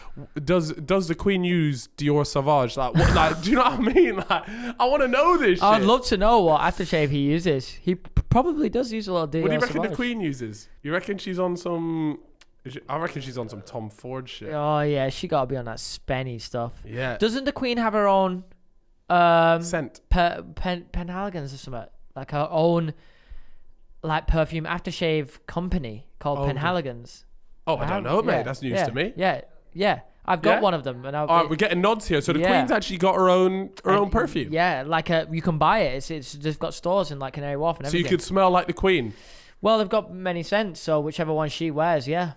does the Queen use Dior Sauvage? Like, what, like, do you know what I mean? Like, I want to know this shit. I'd love to know what aftershave he uses. He probably does use a lot of Dior What do you reckon Sauvage. the Queen uses? You reckon she's on some... I reckon she's on some Tom Ford shit. Oh, yeah, she got to be on that spenny stuff. Yeah. Doesn't the Queen have her own... Scent. Penhaligon's or something? Like her own, like, perfume aftershave company called Penhaligon's. Oh, I don't know, mate. That's news to me. Yeah. I've got one of them. And all right, we're getting nods here. So the Queen's actually got her own perfume. Yeah, like you can buy it. It's just got stores in like Canary Wharf and everything. So you could smell like the Queen. Well, they've got many scents, so whichever one she wears, yeah.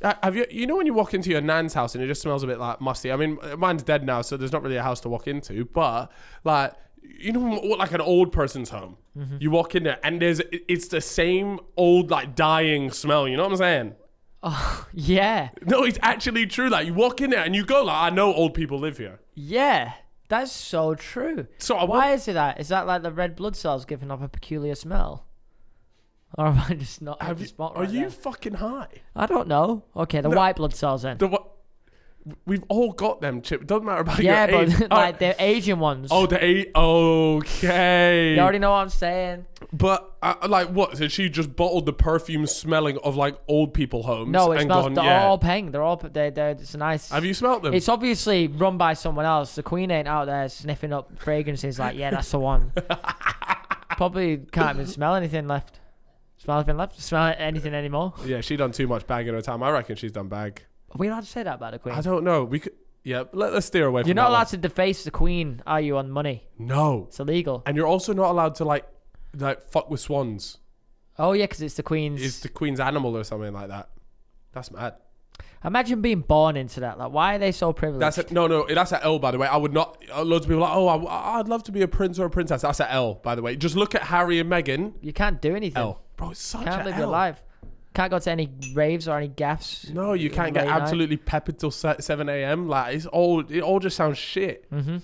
Have you know when you walk into your nan's house and it just smells a bit like musty? I mean, mine's dead now, so there's not really a house to walk into. But like, you know, like an old person's home. Mm-hmm. You walk in there and it's the same old like dying smell. You know what I'm saying? Oh, yeah. No, it's actually true. Like, you walk in there and you go, like, I know old people live here. Yeah, that's so true. So why is it that? Is that like the red blood cells giving off a peculiar smell? Or am I just not at the spot right Are you there? fucking high? I don't know. Okay, the white blood cells then. We've all got them, Chip. It doesn't matter about yeah, your age. but like the Asian ones. Oh, okay. You already know what I'm saying. But like, what? So she just bottled the perfume smelling of like old people homes. No, it and smells. gone, They're all peng. They're all. It's nice. Have you smelt them? It's obviously run by someone else. The Queen ain't out there sniffing up fragrances like, yeah, that's the one. Probably can't even smell anything left. Smell anything anymore. Yeah, she done too much bag in her time. I reckon she's done bag. Are we allowed to say that about the Queen? I don't know. We could. Yeah, let's steer away from that. You're not allowed to deface the Queen, are you, on money? No. It's illegal. And you're also not allowed to like fuck with swans. Oh yeah, because it's the Queen's. It's the Queen's animal or something like that. That's mad. Imagine being born into that. Like, why are they so privileged? That's an L, by the way. I would not. Loads of people are like, I'd love to be a prince or a princess. That's an L, by the way. Just look at Harry and Meghan. You can't do anything. L, bro. It's such Can't a live L. your life. Can't go to any raves or any gaffs. No, you can't get absolutely peppered till 7 a.m. Like, it all just sounds shit. Mm-hmm.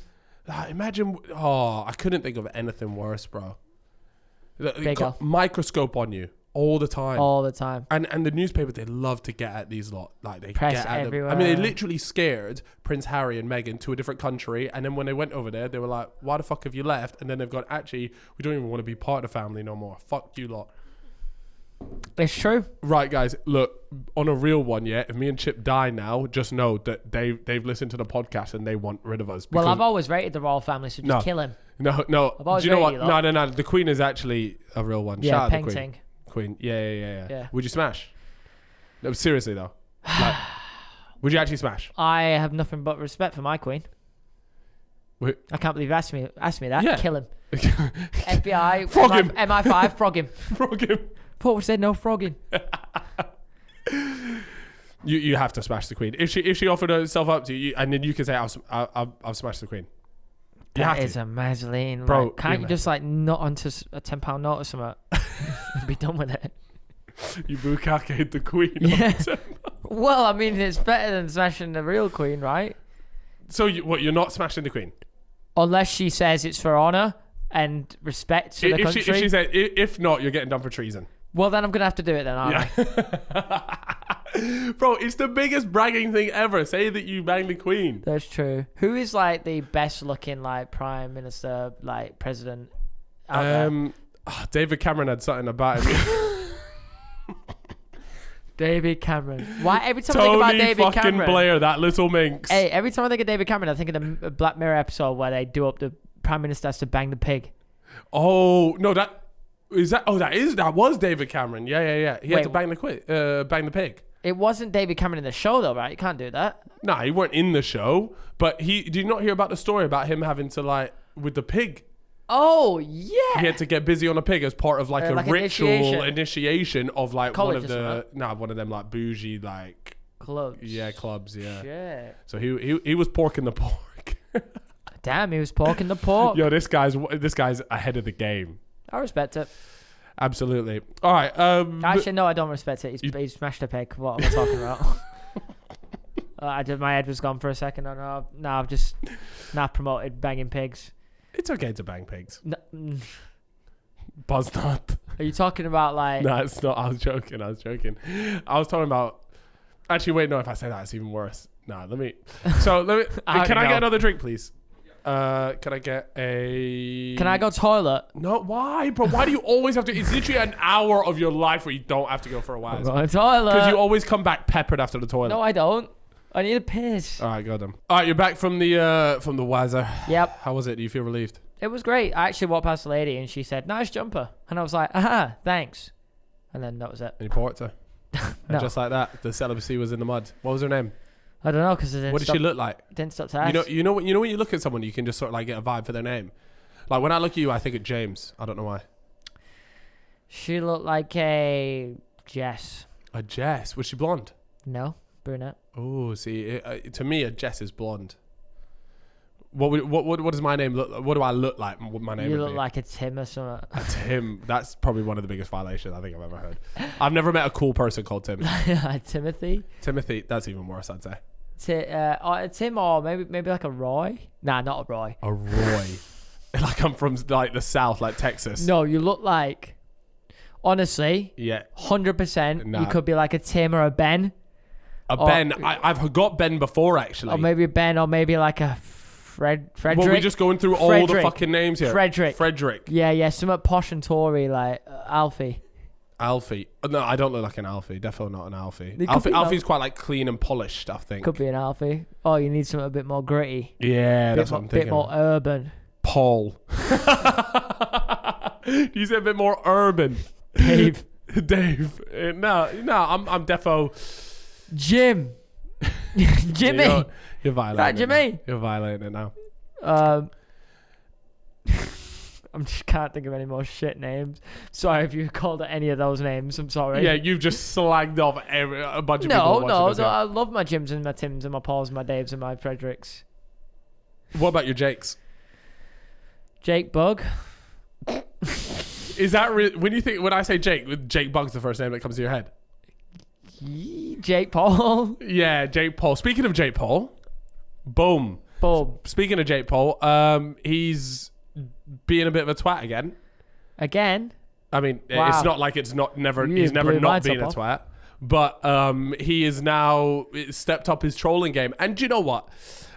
Like, imagine. Oh, I couldn't think of anything worse, bro. Bigger. Microscope on you all the time. All the time. And the newspapers, they love to get at these lot. Like, they Press get at everywhere. them. I mean, they literally scared Prince Harry and Meghan to a different country. And then when they went over there, they were like, why the fuck have you left? And then they've gone, actually, we don't even want to be part of the family no more. Fuck you lot. It's true. Right, guys, look, on a real one, yeah, if me and Chip die now, just know that they've listened to the podcast and they want rid of us. Well, I've always rated the royal family, so just kill him. No. I've always Do you know what? rated you, No. The Queen is actually a real one. Yeah, Shout out Peng the Queen. Ting. Queen. Yeah. Yeah. Would you smash? No, seriously, though. Like, would you actually smash? I have nothing but respect for my Queen. Wait. I can't believe you asked me that. Yeah. Kill him. FBI. Frog him. MI5. Frog him. Frog him. Thought we said no frogging. You have to smash the Queen. If she offered herself up to you, and then you can say, I'll smash the Queen. That is a mazzoline. Bro, like, can't you just like not onto a £10 note or something? Be done with it. You bukkake the Queen. Yeah. Well, I mean, it's better than smashing the real Queen, right? So you're not smashing the Queen? Unless she says it's for honour and respect to the country. If she said, if not, you're getting done for treason. Well, then I'm going to have to do it then, aren't I? Bro, it's the biggest bragging thing ever. Say that you banged the Queen. That's true. Who is like the best looking like prime minister, like president out there? David Cameron had something about him. David Cameron. Why every time I think about David fucking Cameron, Blair, that little minx. Hey, every time I think of David Cameron, I think of the Black Mirror episode where they do up the prime minister has to bang the pig. Oh no, that was David Cameron. Yeah. He had to bang the pig. It wasn't David Cameron in the show though, right? You can't do that. Nah, he weren't in the show. But did you not hear about the story about him having to like with the pig? Oh yeah. He had to get busy on a pig as part of like a like ritual initiation of like college one of them like bougie like clubs. Yeah, clubs. Yeah. Shit. So he was porking the pork. Damn, he was porking the pork. Yo, this guy's ahead of the game. I respect it. Absolutely. All right. Actually, no, I don't respect it. He smashed a pig. What am I talking about? My head was gone for a second. I've just promoted banging pigs. It's okay to bang pigs. No, Buzz not. Are you talking about like? No, it's not. I was joking. I was talking about Actually, wait, no. If I say that, it's even worse. Nah, let me. Can I get another drink, please? Can I get a? Can I go toilet? No, why, bro? Why do you always have to? It's literally an hour of your life where you don't have to go for a while. I'm going to toilet. Because you always come back peppered after the toilet. No, I don't. I need a piss. All right, got them. All right, you're back from the Wazza. Yep. How was it? Do you feel relieved? It was great. I actually walked past the lady and she said, "Nice jumper," and I was like, "Aha, thanks." And then that was it. And you poured it to her? No. And just like that, the celibacy was in the mud. What was her name? I don't know because What did she look like? Didn't stop to ask. You know when you look at someone, you can just sort of like get a vibe for their name. Like when I look at you, I think of James. I don't know why. She looked like a Jess. A Jess? Was she blonde? No, brunette. Oh, see, to me, a Jess is blonde. What does my name look? What do I look like? What my name? You would look be? like a Tim or something. A Tim. That's probably one of the biggest violations I think I've ever heard. I've never met a cool person called Tim. Timothy. Timothy. That's even worse, I'd say. Tim or maybe like a Roy. Nah, not a Roy. A Roy. Like I'm from like the South, like Texas. No, you look like. Honestly. Yeah. 100%. Nah. You could be like a Tim or a Ben. Ben. I've got Ben before actually. Or maybe Ben, or maybe like a Frederick. Well, we're just going through all the fucking names here. Frederick. Yeah. Somewhat posh and Tory like Alfie. Alfie. No, I don't look like an Alfie. Definitely not an Alfie. Alfie's Alfie's quite like clean and polished, I think. Could be an Alfie. Oh, you need something a bit more gritty. Yeah, that's what I'm thinking. A bit more urban. Paul. You said a bit more urban. Dave. No, I'm defo. Jim. Jimmy. You're violating. Right, Jimmy. Now. You're violating it now. I just can't think of any more shit names. Sorry if you called it any of those names. I'm sorry. Yeah, you've just slagged off a bunch of people. No, I love my Jims and my Tims and my Pauls and my Daves and my Fredericks. What about your Jakes? Jake Bug. Is that when I say Jake Bug's the first name that comes to your head? Jake Paul. Yeah, Jake Paul. Speaking of Jake Paul, boom. Speaking of Jake Paul, he's being a bit of a twat again. Again? I mean, wow. It's not like he's never not been a twat. But he is now stepped up his trolling game. And do you know what?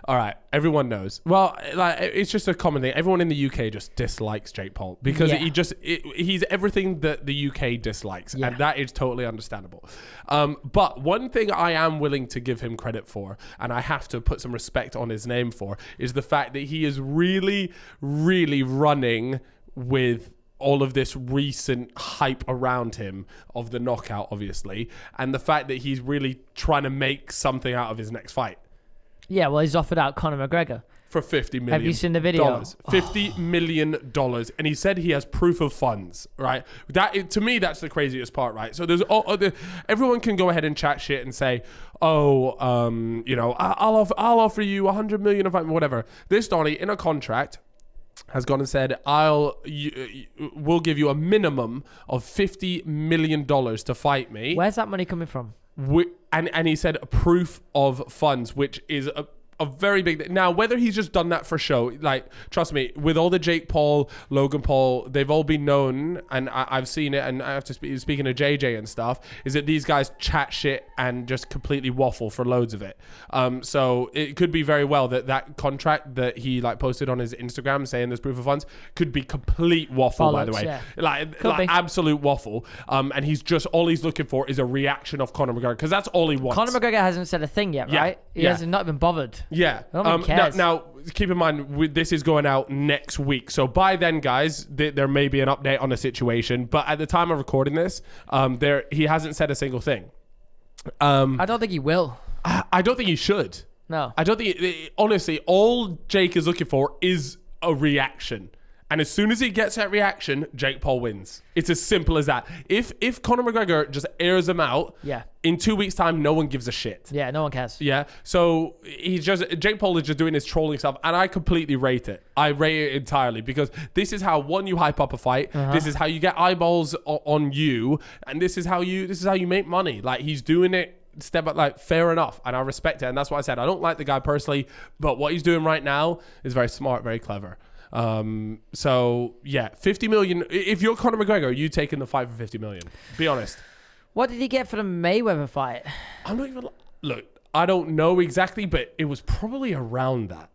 All right, everyone knows. Well, like it's just a common thing. Everyone in the UK just dislikes Jake Paul because he's everything that the UK dislikes, and that is totally understandable. But one thing I am willing to give him credit for, and I have to put some respect on his name for, is the fact that he is really, really running with all of this recent hype around him of the knockout, obviously, and the fact that he's really trying to make something out of his next fight. Yeah, well, he's offered out Conor McGregor. For $50 million. Have you seen the video? $50 million. And he said he has proof of funds, right? To me, that's the craziest part, right? So everyone can go ahead and chat shit and say, I'll offer you $100 million of whatever. This Donnie, in a contract, has gone and said, we'll give you a minimum of $50 million to fight me. Where's that money coming from? And he said proof of funds, which is a very big. Now, whether he's just done that for show, like, trust me, with all the Jake Paul, Logan Paul, they've all been known, and I've seen it, and I have to speaking to JJ and stuff, is that these guys chat shit and just completely waffle for loads of it. So it could be very well that contract that he like posted on his Instagram saying there's proof of funds could be complete waffle, by the way. Yeah. Like absolute waffle. And he's just, all he's looking for is a reaction of Conor McGregor, because that's all he wants. Conor McGregor hasn't said a thing yet, right? He hasn't not even bothered. Yeah. Now, keep in mind, this is going out next week. So by then, guys, there may be an update on the situation. But at the time of recording this, he hasn't said a single thing. I don't think he will. I don't think he should. No. I don't think... honestly, all Jake is looking for is a reaction. And as soon as he gets that reaction, Jake Paul wins. It's as simple as that. If Conor McGregor just airs him out, in 2 weeks' time, no one gives a shit. Yeah, no one cares. Yeah. So Jake Paul is just doing his trolling stuff, and I completely rate it. I rate it entirely, because this is how, one, you hype up a fight. This is how you get eyeballs on you, and this is how you make money. Like, he's doing it fair enough, and I respect it, and that's what I said. I don't like the guy personally, but what he's doing right now is very smart, very clever. So yeah, 50 million. If you're Conor McGregor, are you taking the fight for 50 million? Be honest. What did he get for the Mayweather fight? I'm not even. look, I don't know exactly, but it was probably around that.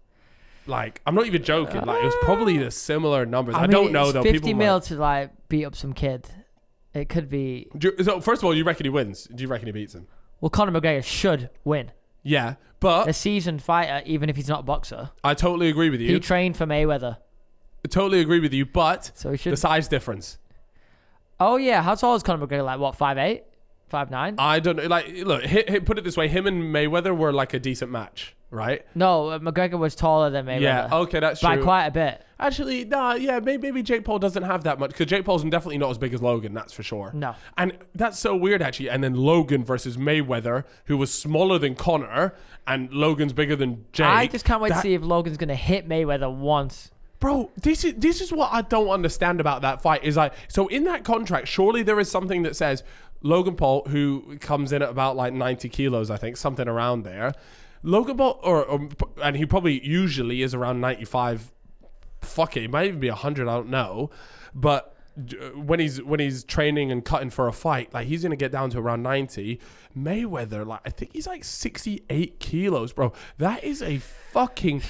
Like, I'm not even joking. Like, it was probably the similar numbers. I mean, don't know, though. 50 mil to, like, beat up some kid. It could be... So, first of all, you reckon he wins? Do you reckon he beats him? Well, Conor McGregor should win. Yeah, but... A seasoned fighter, even if he's not a boxer. I totally agree with you. He trained for Mayweather. I totally agree with you, but so he should... the size difference. Oh, yeah. How tall is Conor McGregor? Like, what, 5'8"? 5'9"? I don't know. Like, look, put it this way. Him and Mayweather were like a decent match, right? No, McGregor was taller than Mayweather. Yeah, okay, that's true. By quite a bit. Actually, nah, yeah, maybe Jake Paul doesn't have that much, because Jake Paul's definitely not as big as Logan, that's for sure. No. And that's so weird, actually. And then Logan versus Mayweather, who was smaller than Conor, and Logan's bigger than Jake. I just can't wait to see if Logan's going to hit Mayweather once. Bro, this is what I don't understand about that fight. Is like, so in that contract, surely there is something that says Logan Paul, who comes in at about like 90 kilos, I think, something around there. Logan Paul, and he probably usually is around 95. Fuck it, he might even be 100. I don't know, but when he's training and cutting for a fight, like, he's gonna get down to around 90. Mayweather, like, I think he's like 68 kilos, bro. That is a fucking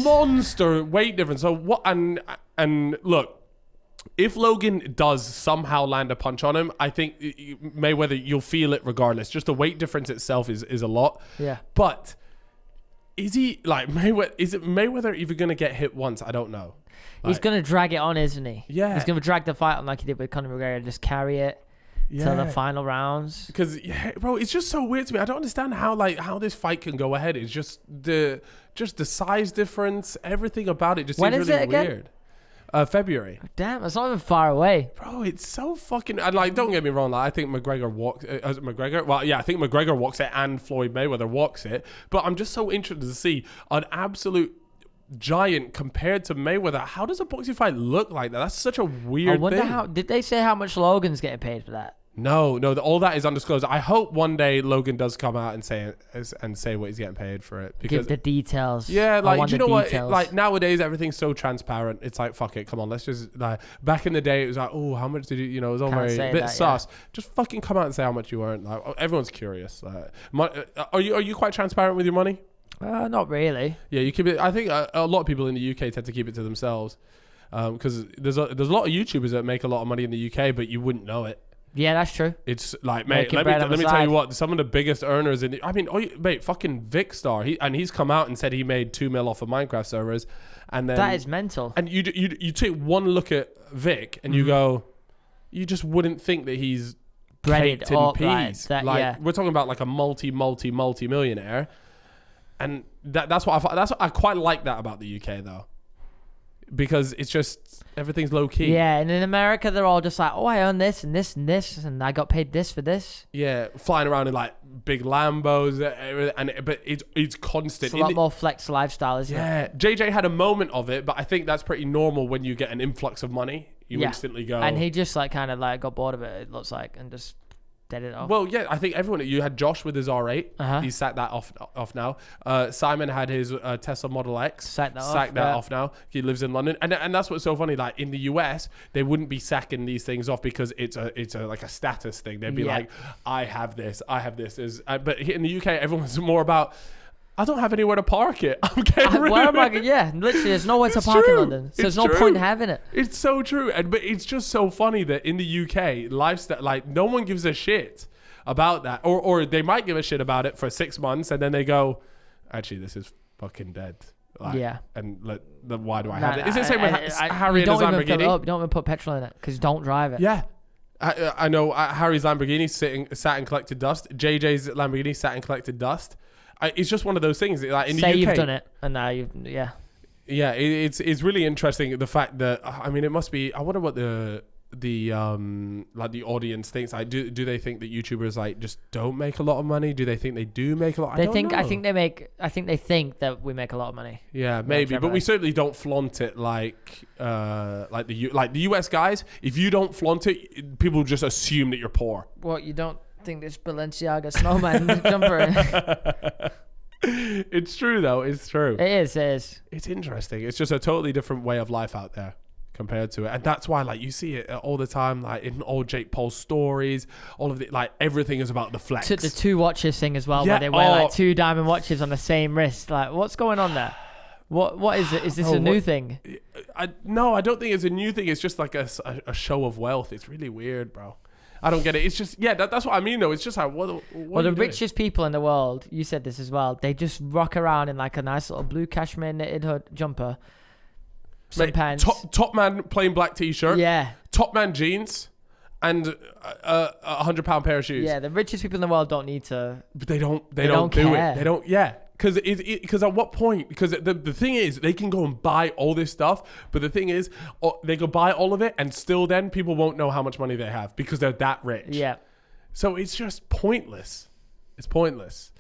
monster weight difference. So what? And look, if Logan does somehow land a punch on him, I think Mayweather, you'll feel it regardless. Just the weight difference itself is a lot. Yeah. But is he like Mayweather? Is it Mayweather even gonna get hit once? I don't know. He's going to drag it on, isn't he? Yeah. He's going to drag the fight on like he did with Conor McGregor and just carry it to the final rounds. Because, bro, it's just so weird to me. I don't understand how this fight can go ahead. It's just the size difference, everything about it just seems really weird. February. Damn, it's not even far away. Bro, it's so fucking... And, like, don't get me wrong. Like, I think McGregor walks... McGregor? Well, yeah, I think McGregor walks it and Floyd Mayweather walks it. But I'm just so interested to see an absolute giant compared to Mayweather. How does a boxing fight look like that? That's such a weird thing. I wonder did they say how much Logan's getting paid for that? No, all that is undisclosed. I hope one day Logan does come out and say what he's getting paid for it. Because, give the details. Yeah, like, do you know what? Like, nowadays everything's so transparent. It's like, fuck it, come on, let's just, like, back in the day it was like, oh, how much did you, it was all very a bit sus. Yeah. Just fucking come out and say how much you earned. Like, everyone's curious. Are you quite transparent with your money? Not really. Yeah, you keep it. I think a lot of people in the UK tend to keep it to themselves, because there's a lot of YouTubers that make a lot of money in the UK, but you wouldn't know it. Yeah, that's true. It's like, mate, let me tell you what, some of the biggest earners mate, fucking Vic Star, he's come out and said he made 2 mil off of Minecraft servers, and then that is mental. And you take one look at Vic and you go, you just wouldn't think that he's caked in peas. We're talking about like a multi millionaire. And that's what I quite like that about the UK, though, because it's just everything's low key. Yeah, and in America they're all just like, oh, I own this and this and this, and I got paid this for this. Yeah, flying around in like big Lambos, but it's constant. It's a lot more flex lifestyle, isn't it? Yeah, JJ had a moment of it, but I think that's pretty normal when you get an influx of money. You instantly go. And he just like kind of like got bored of it. It looks like, and just dead it off. Well, yeah, I think everyone. You had Josh with his R8. He's sacked that off now. Simon had his Tesla Model X. Sacked that off now. He lives in London, and that's what's so funny. Like, in the US, they wouldn't be sacking these things off because it's a like a status thing. They'd be like, I have this. But in the UK, everyone's more about, I don't have anywhere to park it. I'm getting rid of it. Yeah, literally, there's nowhere to park in London. So there's no point in having it. It's so true. But it's just so funny that in the UK, lifestyle, like, no one gives a shit about that. Or they might give a shit about it for 6 months, and then they go, actually, this is fucking dead. Like, yeah. And why do I have it? It's the same with Harry and his Lamborghini. You don't even put petrol in it, because don't drive it. Yeah. I know Harry's Lamborghini sat and collected dust. JJ's Lamborghini sat and collected dust. It's just one of those things. Like, in the UK, you've done it, and now yeah. It's really interesting, the fact that, I mean, it must be. I wonder what the audience thinks. Like, do they think that YouTubers like just don't make a lot of money? Do they think they do make a lot? I think they think that we make a lot of money. Yeah, maybe, but we certainly don't flaunt it like the US guys. If you don't flaunt it, people just assume that you're poor. What, you don't think this Balenciaga snowman jumper? It's true, though. It's true. It is. It's interesting. It's just a totally different way of life out there compared to it. And that's why, like, you see it all the time, like in all Jake Paul stories, all of it, like everything is about the flex. The 2 watches thing as well, Yeah, where they wear like 2 diamond watches on the same wrist. Like, what's going on there? What is it? Is this a new thing? No, I don't think it's a new thing. It's just like a show of wealth. It's really weird, bro. I don't get it. It's just, yeah, that's what I mean, though. It's just like, what well, the richest people in the world, you said this as well, they just rock around in like a nice little blue cashmere knitted hood jumper, some pants. Top man plain black t-shirt. Yeah. Top man jeans and a £100 pair of shoes. Yeah, the richest people in the world don't need to. But they don't do care. it. They don't, yeah. Because at what point? Because the thing is, they can go and buy all this stuff, but the thing is, they go buy all of it, and still then people won't know how much money they have because they're that rich. Yeah. So it's just pointless. It's pointless.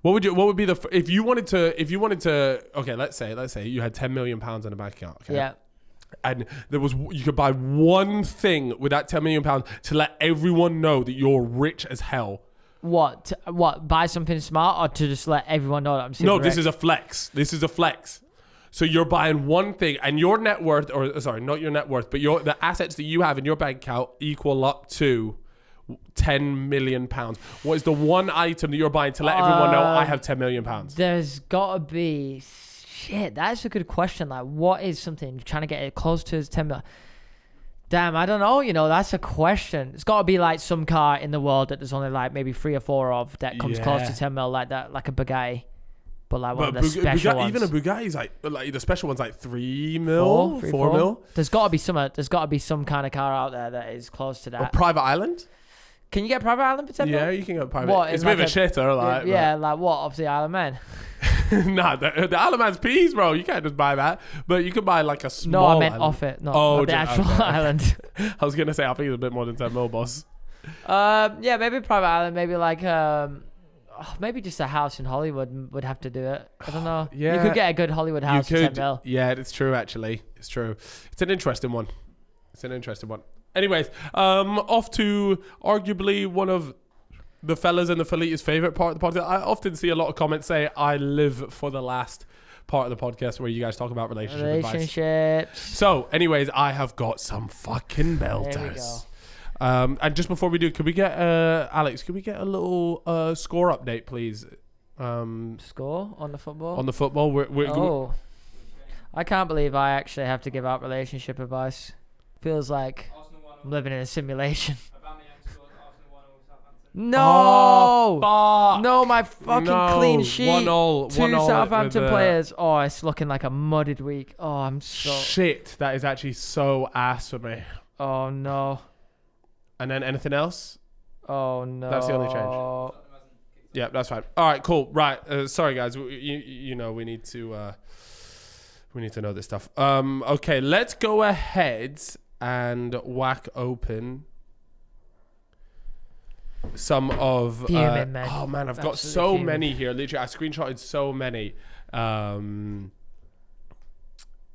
What would be if you wanted to? Okay, let's say you had £10 million in a bank account. Okay? Yeah. And you could buy one thing with that £10 million to let everyone know that you're rich as hell. What? Buy something smart, or to just let everyone know that I'm super No, rich? this is a flex. So you're buying one thing, and your net worth, or sorry, not your net worth, but the assets that you have in your bank account equal up to £10 million. What is the one item that you're buying to let everyone know I have £10 million? There's gotta be shit. That's a good question. Like, what is something trying to get it close to 10 million? Damn, I don't know. You know, that's a question. It's got to be like some car in the world that there's only like maybe 3 or 4 of that comes close to 10 mil, like that, like a Bugatti, but like one of the special ones. Even a Bugatti is like the special one's like 3 mil, 4 mil. There's got to be some kind of car out there that is close to that. A private island. Can you get a private island for 10 mil? Yeah, you can get a private. What, it's a bit of a shitter, like. Yeah, like what? Obviously, Isle of Man. Nah, the Isle of Man's peas, bro. You can't just buy that. But you could buy like a small. No, I meant island. off it, not the actual island. I was gonna say I think it's a bit more than 10 mil, boss. Yeah, maybe private island. Maybe like maybe just a house in Hollywood would have to do it. I don't know. Yeah, you could get a good Hollywood house for 10 mil. Yeah, it's true. Actually, it's true. It's an interesting one. Anyways, off to arguably one of the fellas and the Felita's favorite part of the podcast. I often see a lot of comments say, I live for the last part of the podcast where you guys talk about relationships. So, anyways, I have got some fucking belters. There we go. And just before we do, could we get, Alex, could we get a little score update, please? Score on the football? On the football. I can't believe I actually have to give out relationship advice. Feels like I'm living in a simulation. No! No, my fucking clean sheet. 1-0. 2 Southampton players. Oh, it's looking like a mudded week. Oh, I'm so... Shit, that is actually so ass for me. Oh, no. And then anything else? Oh, no. That's the only change. Yeah, that's fine. All right, cool. Right. Sorry, guys. You know, we need to know this stuff. Okay, let's go ahead and whack open some of oh man, I've got so many here. Literally, I screenshotted so many.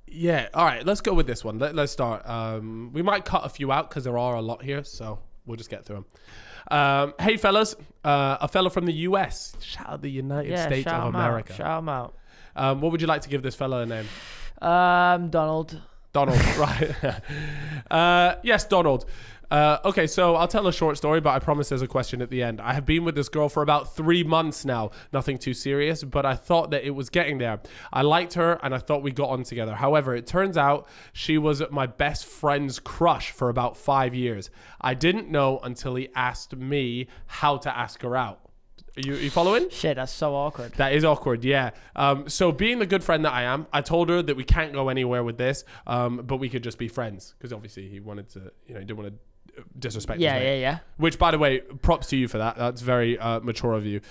Yeah, all right, let's go with this one. Let's start. We might cut a few out because there are a lot here, so we'll just get through them. Hey fellas, a fella from the US. Shout out the United States of America. Shout him out. What would you like to give this fella a name? Donald, right. Yes, Donald. Okay, so I'll tell a short story, but I promise there's a question at the end. I have been with this girl for about 3 months now. Nothing too serious, but I thought that it was getting there. I liked her and I thought we got on together. However, it turns out she was my best friend's crush for about 5 years. I didn't know until he asked me how to ask her out. You following? Shit, that's so awkward. That is awkward, yeah. So being the good friend that I am, I told her that we can't go anywhere with this, but we could just be friends. Because obviously he wanted to, he didn't want to disrespect his mate. Yeah. Which, by the way, props to you for that. That's very mature of you.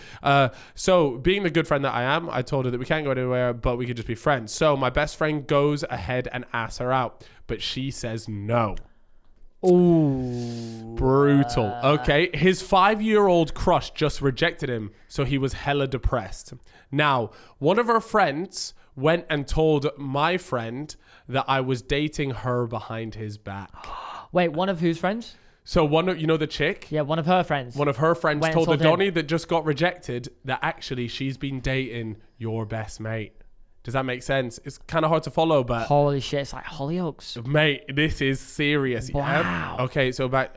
So being the good friend that I am, I told her that we can't go anywhere, but we could just be friends. So my best friend goes ahead and asks her out, but she says no. Ooh. Brutal. Okay. His 5-year-old crush just rejected him, so he was hella depressed. Now, one of her friends went and told my friend that I was dating her behind his back. Wait, one of whose friends? So one of, the chick? Yeah, one of her friends. One of her friends went told the Donnie that just got rejected that actually she's been dating your best mate. Does that make sense? It's kind of hard to follow, but Holy shit, it's like Hollyoaks. mate, this is serious. Wow. Yeah? Okay, so back.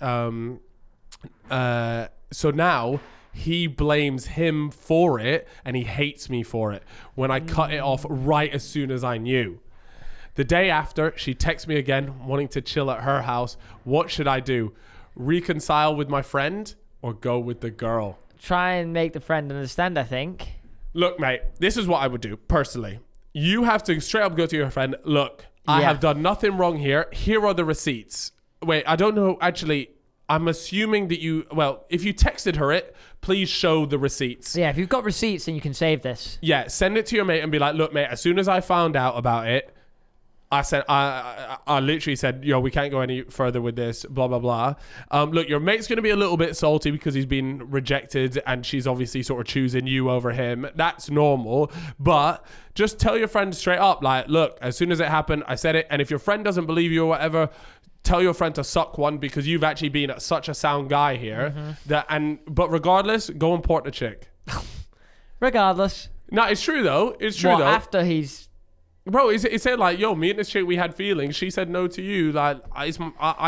So now he blames him for it, and he hates me for it when I cut it off right as soon as I knew. The day after, she texts me again, wanting to chill at her house. What should I do? Reconcile with my friend or go with the girl? Try and make the friend understand, I think. Look, mate, this is what I would do personally. You have to straight up go to your friend. Look, I have done nothing wrong here. Here are the receipts. Wait, I don't know. Actually, I'm assuming that if you texted her it, please show the receipts. Yeah, if you've got receipts, then you can save this. Yeah, send it to your mate and be like, look, mate, as soon as I found out about it, I literally said, yo, we can't go any further with this, blah, blah, blah. Look, your mate's going to be a little bit salty because he's been rejected and she's obviously sort of choosing you over him. That's normal. But just tell your friend straight up, like, look, as soon as it happened, I said it. And if your friend doesn't believe you or whatever, tell your friend to suck one because you've actually been such a sound guy here. But regardless, go and port the chick. Regardless. No, it's true though. It's true though. After he's... Bro, it said like, yo, me and this chick, we had feelings. She said no to you. Like, I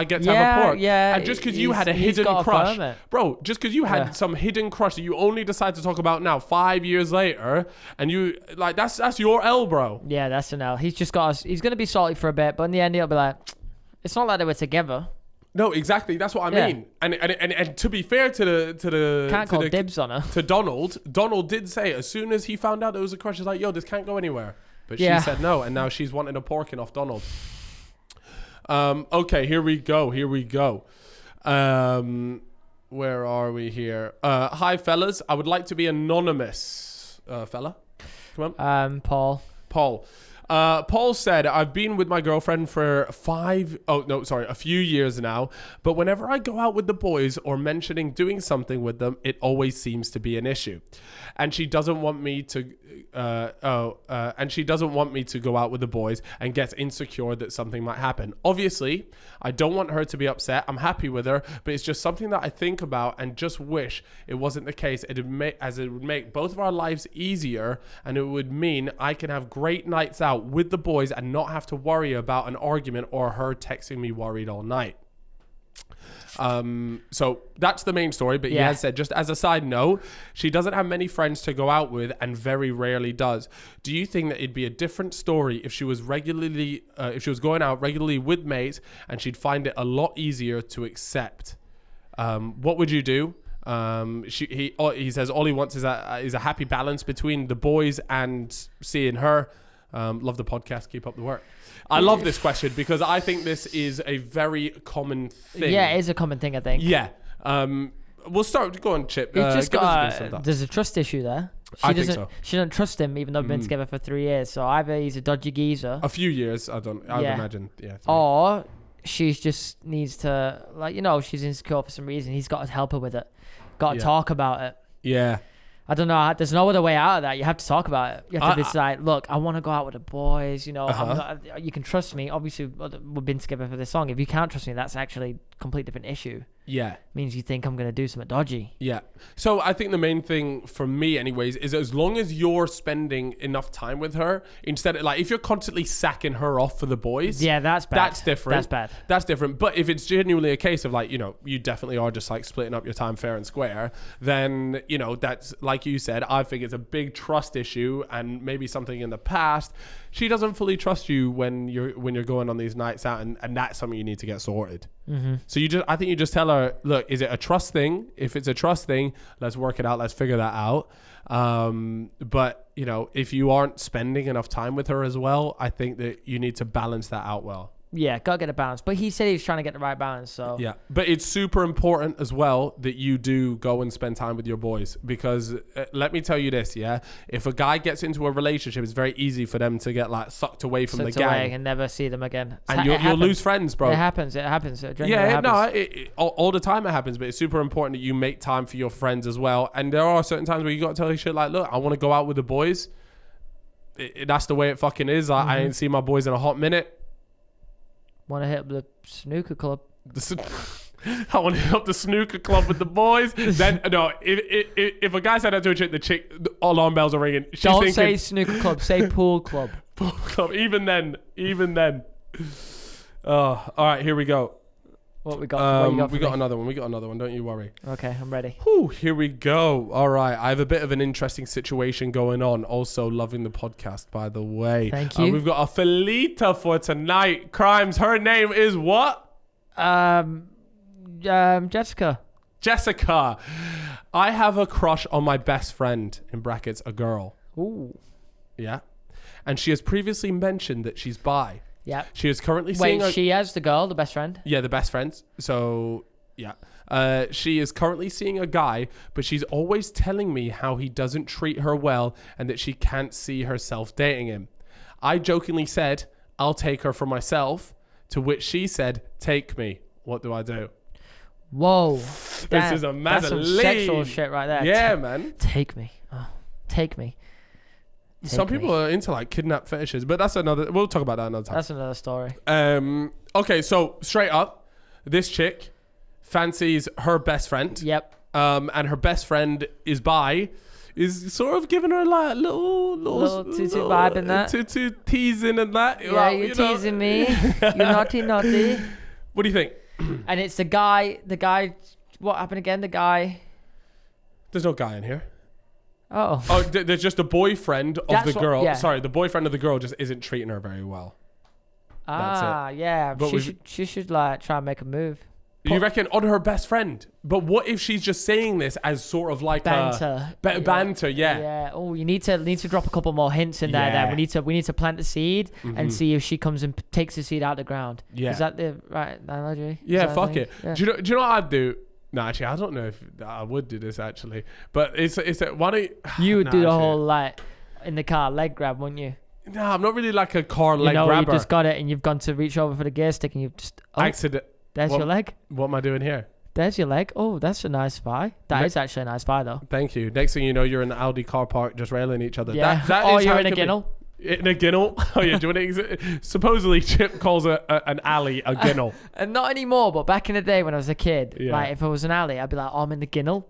get to have a pork. Yeah, and just because you had a hidden crush. Bro, just because you had some hidden crush that you only decide to talk about now 5 years later. And you, like, that's your L, bro. Yeah, that's an L. He's just got us. He's going to be salty for a bit. But in the end, he'll be like, it's not like they were together. No, exactly. That's what I mean. And to be fair to the can't call dibs on her. To Donald did say as soon as he found out there was a crush, he's like, yo, this can't go anywhere. But she said no, and now she's wanting a porking off Donald. Okay, here we go. Where are we here? Hi, fellas. I would like to be anonymous. Fella? Come on. Paul. Paul said, I've been with my girlfriend for a few years now, but whenever I go out with the boys or mentioning doing something with them, it always seems to be an issue. And she doesn't want me to go out with the boys and gets insecure that something might happen. Obviously, I don't want her to be upset. I'm happy with her, but it's just something that I think about and just wish it wasn't the case. It would make both of our lives easier, and it would mean I can have great nights out with the boys and not have to worry about an argument or her texting me worried all night. So that's the main story, but he has said, just as a side note, she doesn't have many friends to go out with and very rarely does. Do you think that it'd be a different story if she was going out regularly with mates and she'd find it a lot easier to accept? What would you do? He says all he wants is a happy balance between the boys and seeing her. Love the podcast. Keep up the work. I love this question because I think this is a very common thing. Yeah, it is a common thing, I think. Yeah. We'll start. Go on, Chip. There's a trust issue there. I think so. She doesn't trust him, even though they've been together for 3 years. So either he's a dodgy geezer. A few years, I would imagine. Yeah. 3. Or she just needs to, she's insecure for some reason. He's got to help her with it. Got to talk about it. Yeah. I don't know. There's no other way out of that. You have to talk about it. You have to decide, look, I want to go out with the boys. You can trust me. Obviously, we've been together for this long. If you can't trust me, that's actually a complete different issue. Yeah. Means you think I'm going to do something dodgy. Yeah. So I think the main thing for me anyways is as long as you're spending enough time with her, instead of if you're constantly sacking her off for the boys. Yeah, that's bad. That's different. That's bad. That's different. But if it's genuinely a case of you definitely are just splitting up your time fair and square, then, that's like you said, I think it's a big trust issue and maybe something in the past. She doesn't fully trust you when you're going on these nights out, and that's something you need to get sorted. Mm-hmm. So I think you just tell her, look, is it a trust thing? If it's a trust thing, let's work it out. Let's figure that out. But if you aren't spending enough time with her as well, I think that you need to balance that out well. Yeah, gotta get a balance. But he said he was trying to get the right balance, so... Yeah, but it's super important as well that you do go and spend time with your boys, because let me tell you this, yeah? If a guy gets into a relationship, it's very easy for them to get sucked away from the gang. And never see them again. And you'll lose friends, bro. It happens. It happens. All the time it happens, but it's super important that you make time for your friends as well. And there are certain times where you got to tell your shit look, I want to go out with the boys. That's the way it fucking is. I ain't seen my boys in a hot minute. Want to hit the snooker club. I want to hit up the snooker club with the boys. Then no, if a guy said that to a chick, the chick alarm bells are ringing. She's Don't thinking, say snooker club. Say pool club. pool club. Even then. Oh, all right. Here we go. What we got? We got another one. Don't you worry. Okay, I'm ready. Whew, here we go. All right. I have a bit of an interesting situation going on. Also, loving the podcast, by the way. Thank you. We've got a Felita for tonight. Crimes. Her name is what? Jessica. Jessica. I have a crush on my best friend, in brackets, a girl. Ooh. Yeah. And she has previously mentioned that she's bi. Yeah. She is currently seeing... Wait, she has the girl, the best friend? Yeah, the best friends. So, yeah. She is currently seeing a guy, but she's always telling me how he doesn't treat her well and that she can't see herself dating him. I jokingly said, I'll take her for myself, to which she said, take me. What do I do? Whoa. This is a massive That's some sexual shit right there. Yeah, man. Take me. Oh, take me. Some people are into like kidnap fetishes, but that's another... We'll talk about that another time. That's another story. Okay, so straight up, this chick fancies her best friend. Yep. And her best friend is bi, is sort of giving her like little tutu vibe in that. Tutu teasing and that. Yeah, well, you're teasing me. You naughty. What do you think? And it's the guy, what happened again? The guy. There's no guy in here. Oh. Oh, there's just a boyfriend of That's the girl. yeah. Sorry, the boyfriend of the girl just isn't treating her very well. That's it. Yeah. But She should like try and make a move. You reckon on her best friend? But what if she's just saying this as sort of like Banter. Banter, yeah. Yeah. Oh, you need to drop a couple more hints in there. Yeah. Then we need to plant the seed and see if she comes and takes the seed out of the ground. Yeah. Is that the right analogy? Yeah, fuck it. Yeah. Do you know what I'd do? No, actually, I don't know if I would do this actually. But it's why don't you would do the whole like in the car leg grab, wouldn't you? No, I'm not really like a car leg you grabber. You just got it and you've gone to reach over for the gear stick and you've just accident. There's your leg. What am I doing here? There's your leg. Oh, that's a nice spy. That is actually a nice spy though. Thank you. Next thing you know, you're in the Audi car park just railing each other. Yeah. That is you're how in a it could be. ginnel. In a ginnel? Oh, you're doing it. Supposedly, Chip calls an alley a ginnel. And not anymore, but back in the day when I was a kid, Yeah. like if it was an alley, I'd be like, oh, I'm in the ginnel.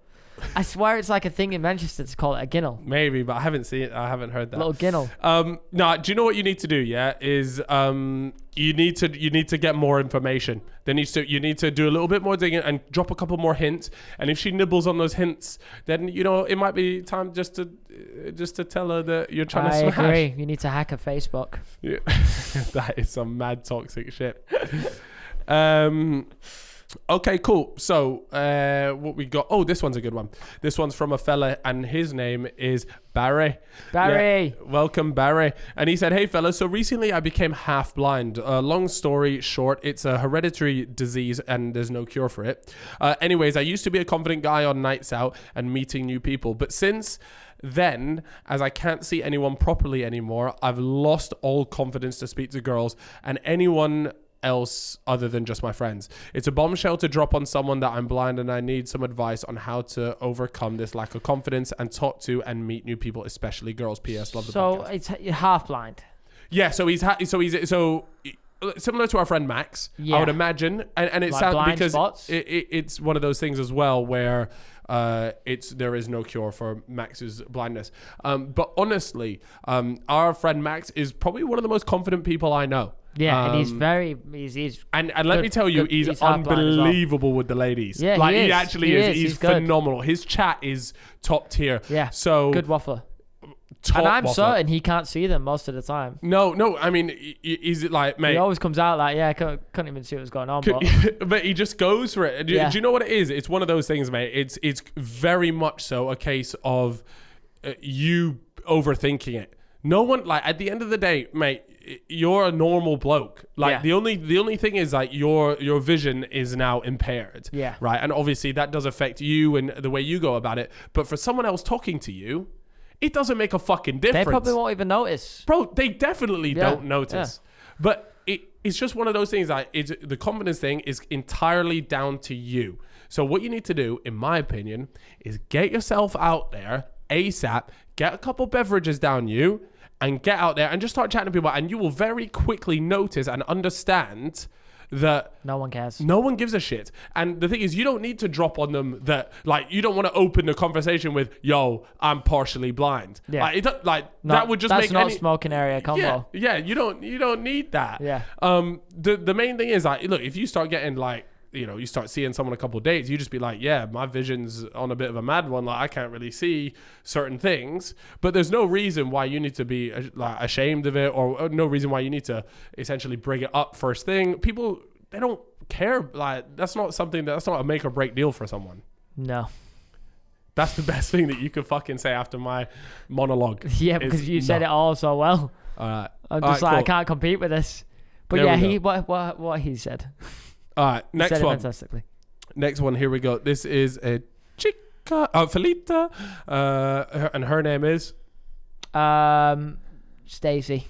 I swear it's like a thing in Manchester to call it a ginnel. Maybe, but I haven't seen it. I haven't heard that. Little ginnel. No, do you know what you need to do? Yeah, is you need to get more information. You need to do a little bit more digging and drop a couple more hints. And if she nibbles on those hints, then it might be time just to tell her that you're trying to smash. I agree. You need to hack her Facebook. Yeah. That is some mad toxic shit. Okay, cool. So, what we got? Oh, this one's a good one. This one's from a fella, and his name is Barry. Barry. Yeah, welcome, Barry. And he said, hey, fella, so recently I became half blind. Long story short, it's a hereditary disease, and there's no cure for it. Anyways, I used to be a confident guy on nights out and meeting new people. But since then, as I can't see anyone properly anymore, I've lost all confidence to speak to girls and anyone else other than just my friends. It's a bombshell to drop on someone that I'm blind, and I need some advice on how to overcome this lack of confidence and talk to and meet new people, especially girls. P.S. Love the podcast. So you're half blind. Yeah. So he's similar to our friend Max. Yeah. I would imagine, and it Like sounds blind because spots? it's one of those things as well where there is no cure for Max's blindness. But honestly, our friend Max is probably one of the most confident people I know. Yeah, and he's and let me tell you, he's unbelievable with the ladies. Yeah, like he he actually is. He's good. phenomenal. His chat is top tier. Yeah, so good waffler. Top And I'm waffler. certain he can't see them most of the time. No. I mean, is it like, mate? He always comes out like, I couldn't even see what was going on. But he just goes for it. Do you know what it is? It's one of those things, mate. It's very much so a case of you overthinking it. No one, like, at the end of the day, mate, you're a normal bloke. Like, the only thing is, like, your vision is now impaired. Yeah. Right? And obviously that does affect you and the way you go about it. But for someone else talking to you, it doesn't make a fucking difference. They probably won't even notice. Bro, they definitely don't notice. Yeah. But it's just one of those things. Like, the confidence thing is entirely down to you. So what you need to do, in my opinion, is get yourself out there ASAP, get a couple beverages down you, and get out there and just start chatting to people. And you will very quickly notice and understand that No one cares. no one gives a shit. And the thing is, you don't need to drop on them that, like, you don't want to open the conversation with, yo, I'm partially blind. Yeah. That would just that's make not smoking area combo. Yeah, you don't need that. Yeah. The main thing is, like, look, if you start getting, like, you know, you start seeing someone a couple of dates, you just be like, yeah, my vision's on a bit of a mad one. Like, I can't really see certain things. But there's no reason why you need to be like ashamed of it, or no reason why you need to essentially bring it up first thing. People, they don't care. Like, that's not a make or break deal for someone. No. That's the best thing that you could fucking say after my monologue. Yeah, because you said it all so well. All right. I'm just cool. I can't compete with this. But There yeah, we what he said. All right, He next said it one. fantastically. Next one, here we go. This is a chica, Felita, and her name is... Stacy.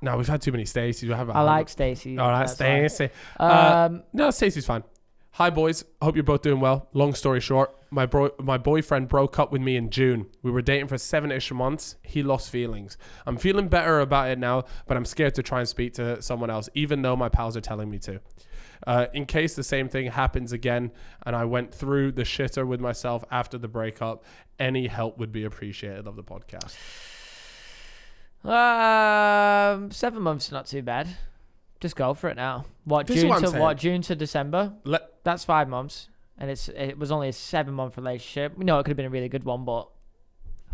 No, we've had too many Stacys. I like Stacy. All right, That's fine. Stacey. Um, No, Stacey's fine. Hi, boys. Hope you're both doing well. Long story short, my boyfriend broke up with me in June. We were dating for 7-ish months. He lost feelings. I'm feeling better about it now, but I'm scared to try and speak to someone else, even though my pals are telling me to. In case the same thing happens again and I went through the shitter with myself after the breakup, any help would be appreciated of the podcast. 7 months is not too bad. Just go for it now. This is what I'm saying. June to December? That's 5 months. And it was only a 7-month relationship. We know it could have been a really good one, but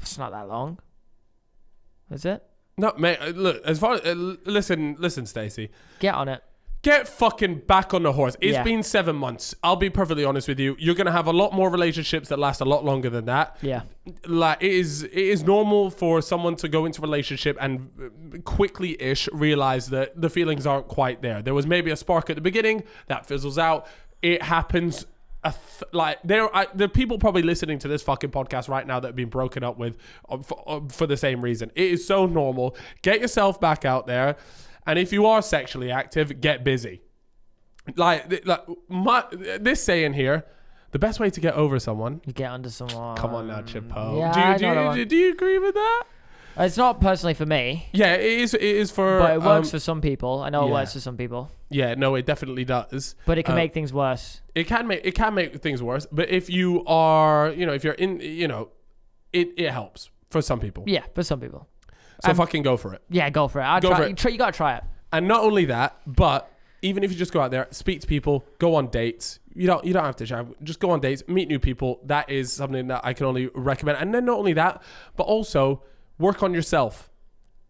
it's not that long. Is it? No, mate, look, as far as, listen, Stacey. Get on it. Get fucking back on the horse. It's Yeah. been 7 months. I'll be perfectly honest with you. You're going to have a lot more relationships that last a lot longer than that. Yeah. Like, it is normal for someone to go into a relationship and quickly-ish realize that the feelings aren't quite there. There was maybe a spark at the beginning that fizzles out. It happens. There are people probably listening to this fucking podcast right now that have been broken up with for the same reason. It is so normal. Get yourself back out there. And if you are sexually active, get busy. This saying here, the best way to get over someone... You get under someone. Come on now, Chippo. Yeah, do you agree with that? It's not personally for me. Yeah, it is for... But it works for some people. I know it yeah. works for some people. Yeah, no, it definitely does. But it can make things worse. It can make things worse. But if you are, if you're in, it helps for some people. Yeah, for some people. So fucking go for it. Yeah, go for it. You got to try it. And not only that, but even if you just go out there, speak to people, go on dates. You don't have to just go on dates, meet new people. That is something that I can only recommend. And then not only that, but also work on yourself.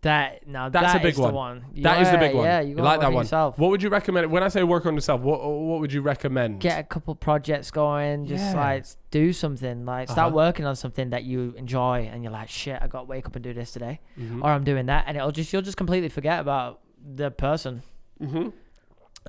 That's a big one. That is the big one. Yeah, you like that one. Yourself. What would you recommend? When I say work on yourself, what would you recommend? Get a couple projects going. Just do something. Start working on something that you enjoy, and you're like, shit, I got to wake up and do this today, or I'm doing that, and you'll just completely forget about the person. Mm-hmm.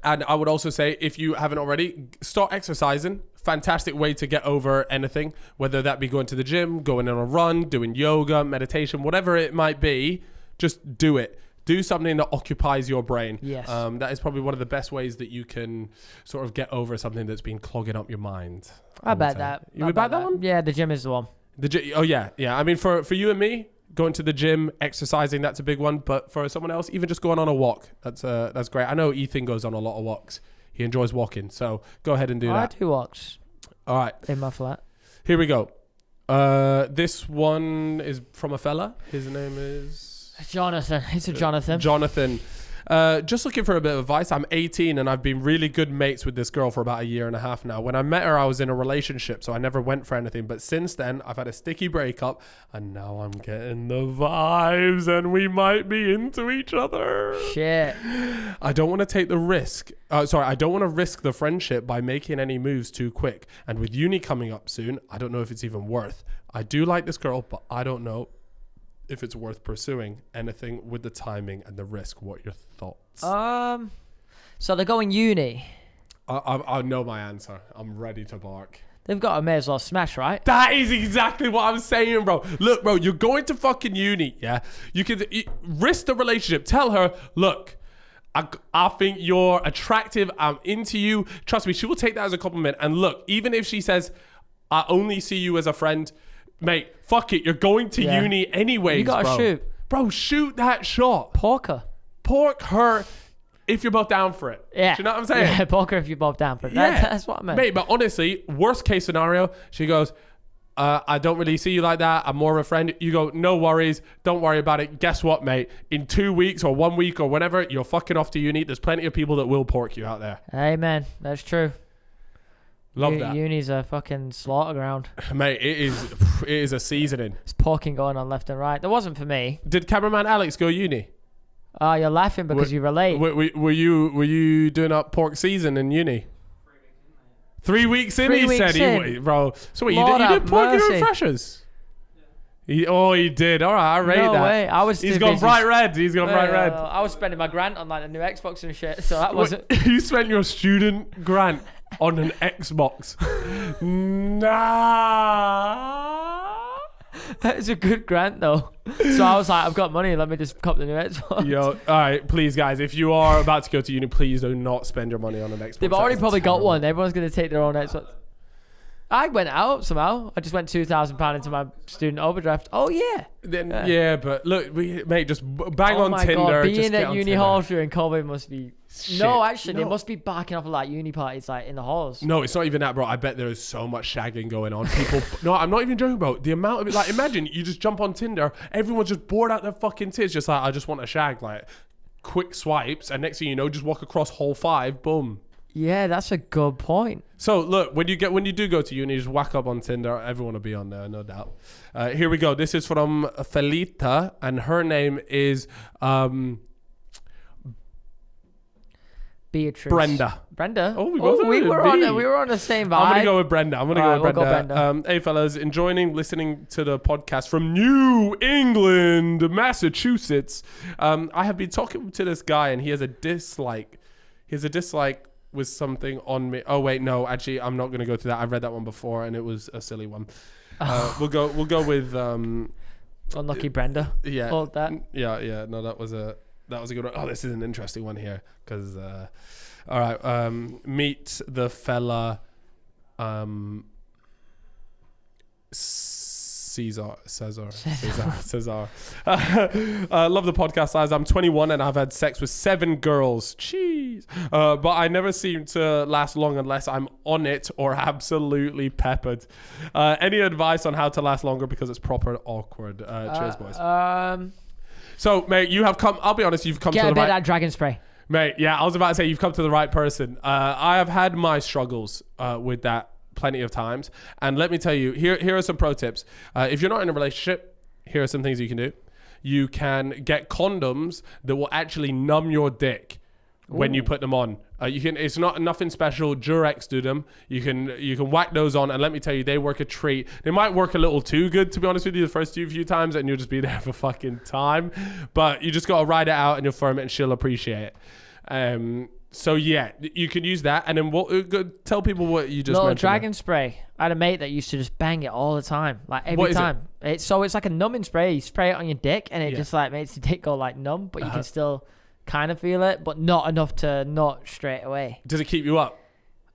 And I would also say, if you haven't already, start exercising. Fantastic way to get over anything, whether that be going to the gym, going on a run, doing yoga, meditation, whatever it might be. Just do it. Do something that occupies your brain. Yes. That is probably one of the best ways that you can sort of get over something that's been clogging up your mind. I bet that. You would bet that one? Yeah, the gym is the one. Oh yeah. I mean, for you and me, going to the gym, exercising, that's a big one. But for someone else, even just going on a walk, that's great. I know Ethan goes on a lot of walks. He enjoys walking, so go ahead and do that. I do walks. All right. In my flat. Here we go. This one is from a fella. His name is... Jonathan. It's a Jonathan. Jonathan. Just looking for a bit of advice. I'm 18 and I've been really good mates with this girl for about 1.5 years now. When I met her, I was in a relationship, so I never went for anything. But since then, I've had a sticky breakup and now I'm getting the vibes and we might be into each other. Shit. I don't want to take the risk. I don't want to risk the friendship by making any moves too quick. And with uni coming up soon, I don't know if it's even worth. I do like this girl, but I don't know if it's worth pursuing anything with the timing and the risk. What are your thoughts? So they're going uni. I know my answer. I'm ready to bark. They've got to may as well smash, right? That is exactly what I'm saying, bro. Look, bro, you're going to fucking uni, yeah? You can risk the relationship. Tell her, look, I think you're attractive. I'm into you. Trust me, she will take that as a compliment. And look, even if she says, I only see you as a friend, mate, fuck it. You're going to uni anyways, You gotta bro. shoot. Bro, shoot that shot. Pork her. Pork her if you're both down for it. Yeah. Do you know what I'm saying? Yeah, poker if you're both down for it. Yeah. That's what I meant. Mate, but honestly, worst case scenario, she goes, I don't really see you like that. I'm more of a friend. You go, no worries. Don't worry about it. Guess what, mate? In 2 weeks or 1 week or whenever, you're fucking off to uni. There's plenty of people that will pork you out there. Amen. That's true. Love that. Uni's a fucking slaughter ground. Mate, it is a seasoning. It's porking going on left and right. There wasn't for me. Did cameraman Alex go uni? Oh, you're laughing because you relate. Were you doing up pork season in uni? 3 weeks in, he said. Bro. So wait, you did pork your own freshers? Yeah. He did. All right, I rate that. No way. He's gone bright red. He's gone bright red. I was spending my grant on like the new Xbox and shit, so that wasn't. You spent your student grant on an Xbox. Nah. That is a good grant though. So I was like, I've got money, let me just cop the new Xbox. Yo, all right, please guys, if you are about to go to uni, please do not spend your money on an Xbox. They've already probably got one. Everyone's going to take their own Xbox. I went out somehow. I just went £2,000 into my student overdraft. Oh yeah. Then yeah, but look, mate, just bang oh on my Tinder. God, being just at uni halls during COVID must be. Shit. No, actually, No. they must be barking off like uni parties, like in the halls. No, it's not even that, bro. I bet there is so much shagging going on. People, no, I'm not even joking, bro. The amount of it, like, imagine you just jump on Tinder, everyone's just bored out their fucking tits, just like, I just want a shag, like, quick swipes, and next thing you know, just walk across hole 5, boom. Yeah, that's a good point. So look, when you do go to uni, just whack up on Tinder. Everyone will be on there, no doubt. Here we go. This is from Felita, and her name is Beatrice. Brenda. Oh, we both we had were a B. on. We were on the same vibe. I'm gonna go with Brenda. We'll go Brenda. Hey fellas, enjoying listening to the podcast from New England, Massachusetts. I have been talking to this guy, and he has a dislike. With something on me. Oh wait, no, actually, I'm not gonna go through that. I've read that one before, and it was a silly one. We'll go with Unlucky Brenda. Yeah. Hold that. Yeah. No, that was a good one. Oh, this is an interesting one here because. All right. Meet the fella. Cesar. Love the podcast, guys. I'm 21 and I've had sex with 7 girls. Jeez. But I never seem to last long unless I'm on it or absolutely peppered. Any advice on how to last longer because it's proper awkward? Cheers, boys. So, mate, you have come. I'll be honest, you've come to the right. Get a bit of that dragon spray. Mate, yeah, I was about to say you've come to the right person. I have had my struggles with that plenty of times. And let me tell you, here are some pro tips. If you're not in a relationship, here are some things you can do. You can get condoms that will actually numb your dick when you put them on. It's not nothing special. Durex do them. You can whack those on, and let me tell you, they work a treat. They might work a little too good, to be honest with you, the first few times, and you'll just be there for fucking time. But you just gotta ride it out and you'll firm it, and she'll appreciate it. So yeah, you can use that, and then tell people what you just mentioned. Dragon spray. I had a mate that used to just bang it all the time, like every time. It's like a numbing spray. You spray it on your dick, and it just like makes your dick go like numb, but you can still kind of feel it, but not enough to not straight away. Does it keep you up?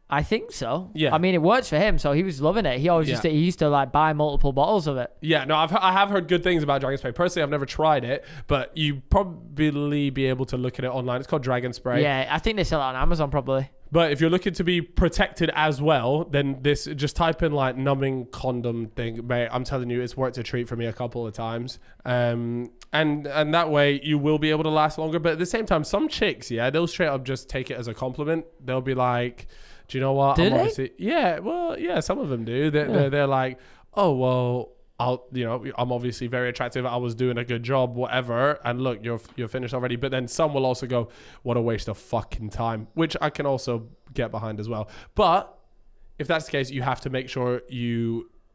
I think so. Yeah. I mean, it works for him, so he was loving it. He always he used to like buy multiple bottles of it. Yeah, no, I have heard good things about Dragon Spray. Personally, I've never tried it, but you probably be able to look at it online. It's called Dragon Spray. Yeah, I think they sell it on Amazon probably. But if you're looking to be protected as well, then just type in like numbing condom thing, mate. I'm telling you, it's worked a treat for me a couple of times. And that way you will be able to last longer. But at the same time, some chicks, they'll straight up just take it as a compliment. They'll be like, do you know what? Do they? Yeah, well, yeah, some of them do. They're like, oh, well, I'm obviously very attractive. I was doing a good job, whatever. And look, you're finished already. But then some will also go, what a waste of fucking time, which I can also get behind as well. But if that's the case, you have to make sure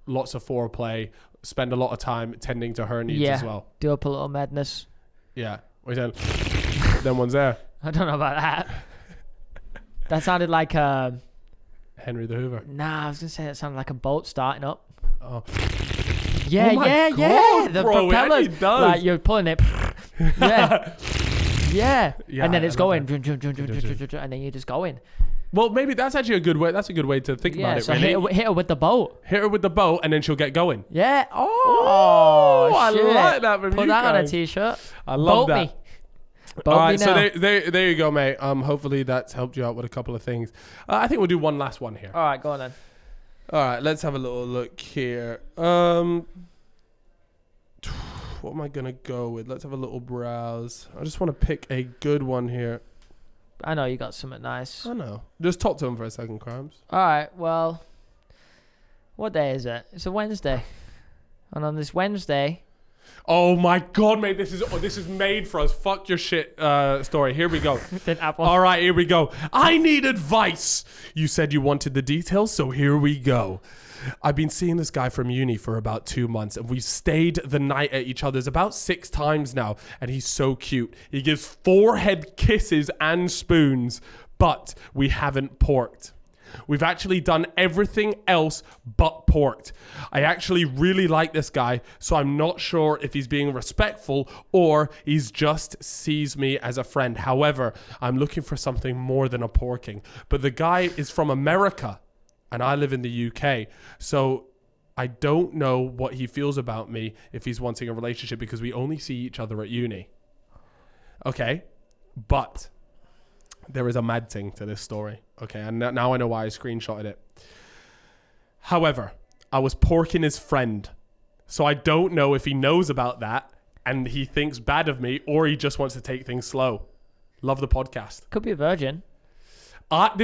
lots of foreplay, spend a lot of time tending to her needs as well. Do up a little madness. Yeah. Then one's there. I don't know about that. That sounded like Henry the Hoover. Nah, I was gonna say that sounded like a boat starting up. Oh. Yeah, oh my yeah, God, yeah. The bro, propellers, it does. like you're pulling it. Yeah. And then it's going, that. and then you're just going. Well, maybe that's actually a good way. That's a good way to think about it. So really. hit her with the boat. Hit her with the boat, and then she'll get going. Yeah. Oh, I shit. like that from Put you that on a guys. t-shirt. I love boat that. Me. All right, so there you go, mate. Hopefully that's helped you out with a couple of things. I think we'll do one last one here. All right, go on then. All right, let's have a little look here. What am I gonna go with? Let's have a little browse. I just want to pick a good one here. I know you got something nice. I know. Just talk to him for a second, Crimes. All right, well, what day is it? It's a Wednesday. And on this Wednesday... Oh my God, mate! This is made for us. Fuck your shit story. Here we go. All right, here we go. I need advice. You said you wanted the details, so here we go. I've been seeing this guy from uni for about 2 months, and we've stayed the night at each other's about 6 times now, and he's so cute. He gives forehead kisses and spoons, but we haven't porked. We've actually done everything else but porked. I actually really like this guy, so I'm not sure if he's being respectful or he's just sees me as a friend. However, I'm looking for something more than a porking. But the guy is from America, and I live in the UK, so I don't know what he feels about me if he's wanting a relationship because we only see each other at uni. Okay, but there is a mad thing to this story. Okay, and now I know why I screenshotted it. However, I was porking his friend, so I don't know if he knows about that and he thinks bad of me or he just wants to take things slow. Love the podcast. Could be a virgin. But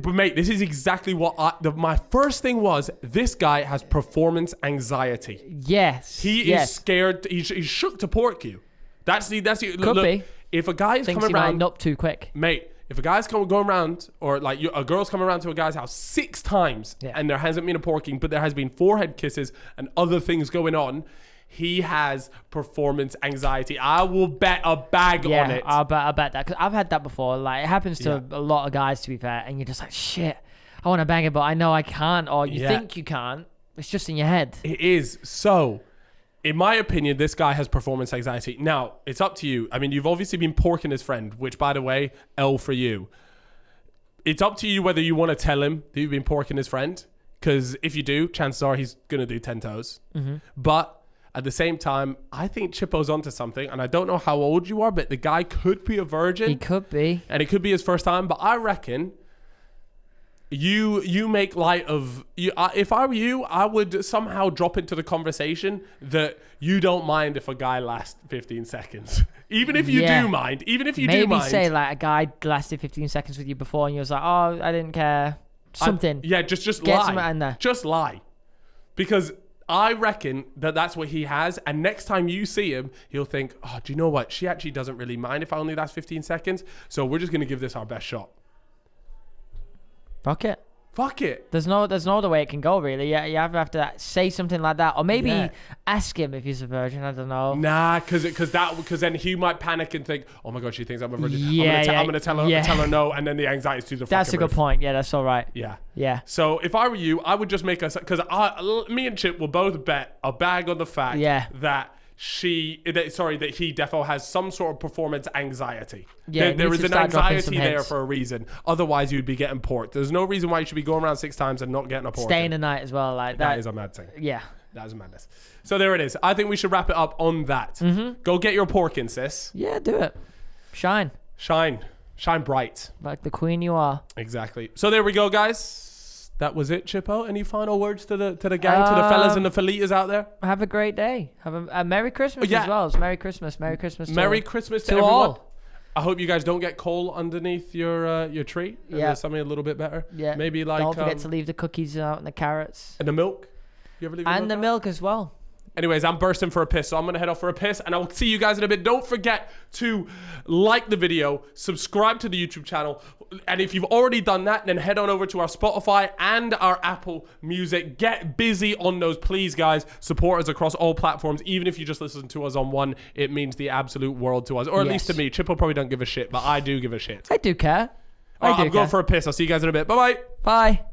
mate, this is exactly what my first thing was. This guy has performance anxiety. Yes. He is scared. He's shook to pork you. That's the. Could be. If a guy is Thinks coming he around, might up too quick. mate. If a guy's going around, or like a girl's coming around to a guy's house 6 times, and there hasn't been a porking, but there has been forehead kisses and other things going on, he has performance anxiety. I will bet a bag on it. I bet that, because I've had that before. Like, it happens to a lot of guys, to be fair, and you're just like, shit, I want to bang it, but I know I can't, or you think you can't. It's just in your head. It is. So, in my opinion, this guy has performance anxiety. Now, it's up to you. I mean, you've obviously been porking his friend, which, by the way, L for you. It's up to you whether you want to tell him that you've been porking his friend, because if you do, chances are he's going to do 10 toes. Mm-hmm. But at the same time, I think Chippo's onto something, and I don't know how old you are, but the guy could be a virgin. He could be. And it could be his first time, but I reckon you make light of... if I were you, I would somehow drop into the conversation that you don't mind if a guy lasts 15 seconds. Even if you do mind. Even if you do mind. Maybe say, like, a guy lasted 15 seconds with you before, and you was like, oh, I didn't care. Something. Just Get lie. something in there. Just lie. Because I reckon that that's what he has, and next time you see him, he'll think, oh, do you know what? She actually doesn't really mind if I only last 15 seconds, so we're just going to give this our best shot. Fuck it. Fuck it. There's no other way it can go, really. Yeah, you have to say something like that, or maybe ask him if he's a virgin. I don't know. Nah, because then he might panic and think, oh my god, she thinks I'm a virgin. Yeah, I'm gonna tell her no, and then the anxiety's through the fucking That's a good roof. point. Yeah, that's all right. Yeah. So if I were you, I would just make us, because me and Chip will both bet a bag on the fact that he defo has some sort of performance anxiety. Yeah, there is an anxiety there for a reason. Otherwise, you'd be getting porked. There's no reason why you should be going around 6 times and not getting a pork. Staying the night as well, like that. That is a mad thing. Yeah. That is madness. So there it is. I think we should wrap it up on that. Mm-hmm. Go get your porking, sis. Yeah, do it. Shine bright. like the queen you are. Exactly. So there we go, guys. That was it, Chippo. Any final words to the gang, to the fellas and the felitas out there? Have a great day. Have a Merry Christmas as well. It's Merry Christmas. Merry Christmas. Merry Christmas to everyone. All. I hope you guys don't get coal underneath your tree. Yeah. There's something a little bit better. Yeah. Maybe like don't forget to leave the cookies out and the carrots. And the milk. You ever leave the milk as well. Anyways, I'm bursting for a piss, so I'm going to head off for a piss, and I'll see you guys in a bit. Don't forget to like the video, subscribe to the YouTube channel, and if you've already done that, then head on over to our Spotify and our Apple Music. Get busy on those, please, guys. Support us across all platforms. Even if you just listen to us on one, it means the absolute world to us, or at least to me. Chippo probably don't give a shit, but I do give a shit. I do care. I'm going for a piss. I'll see you guys in a bit. Bye-bye. Bye.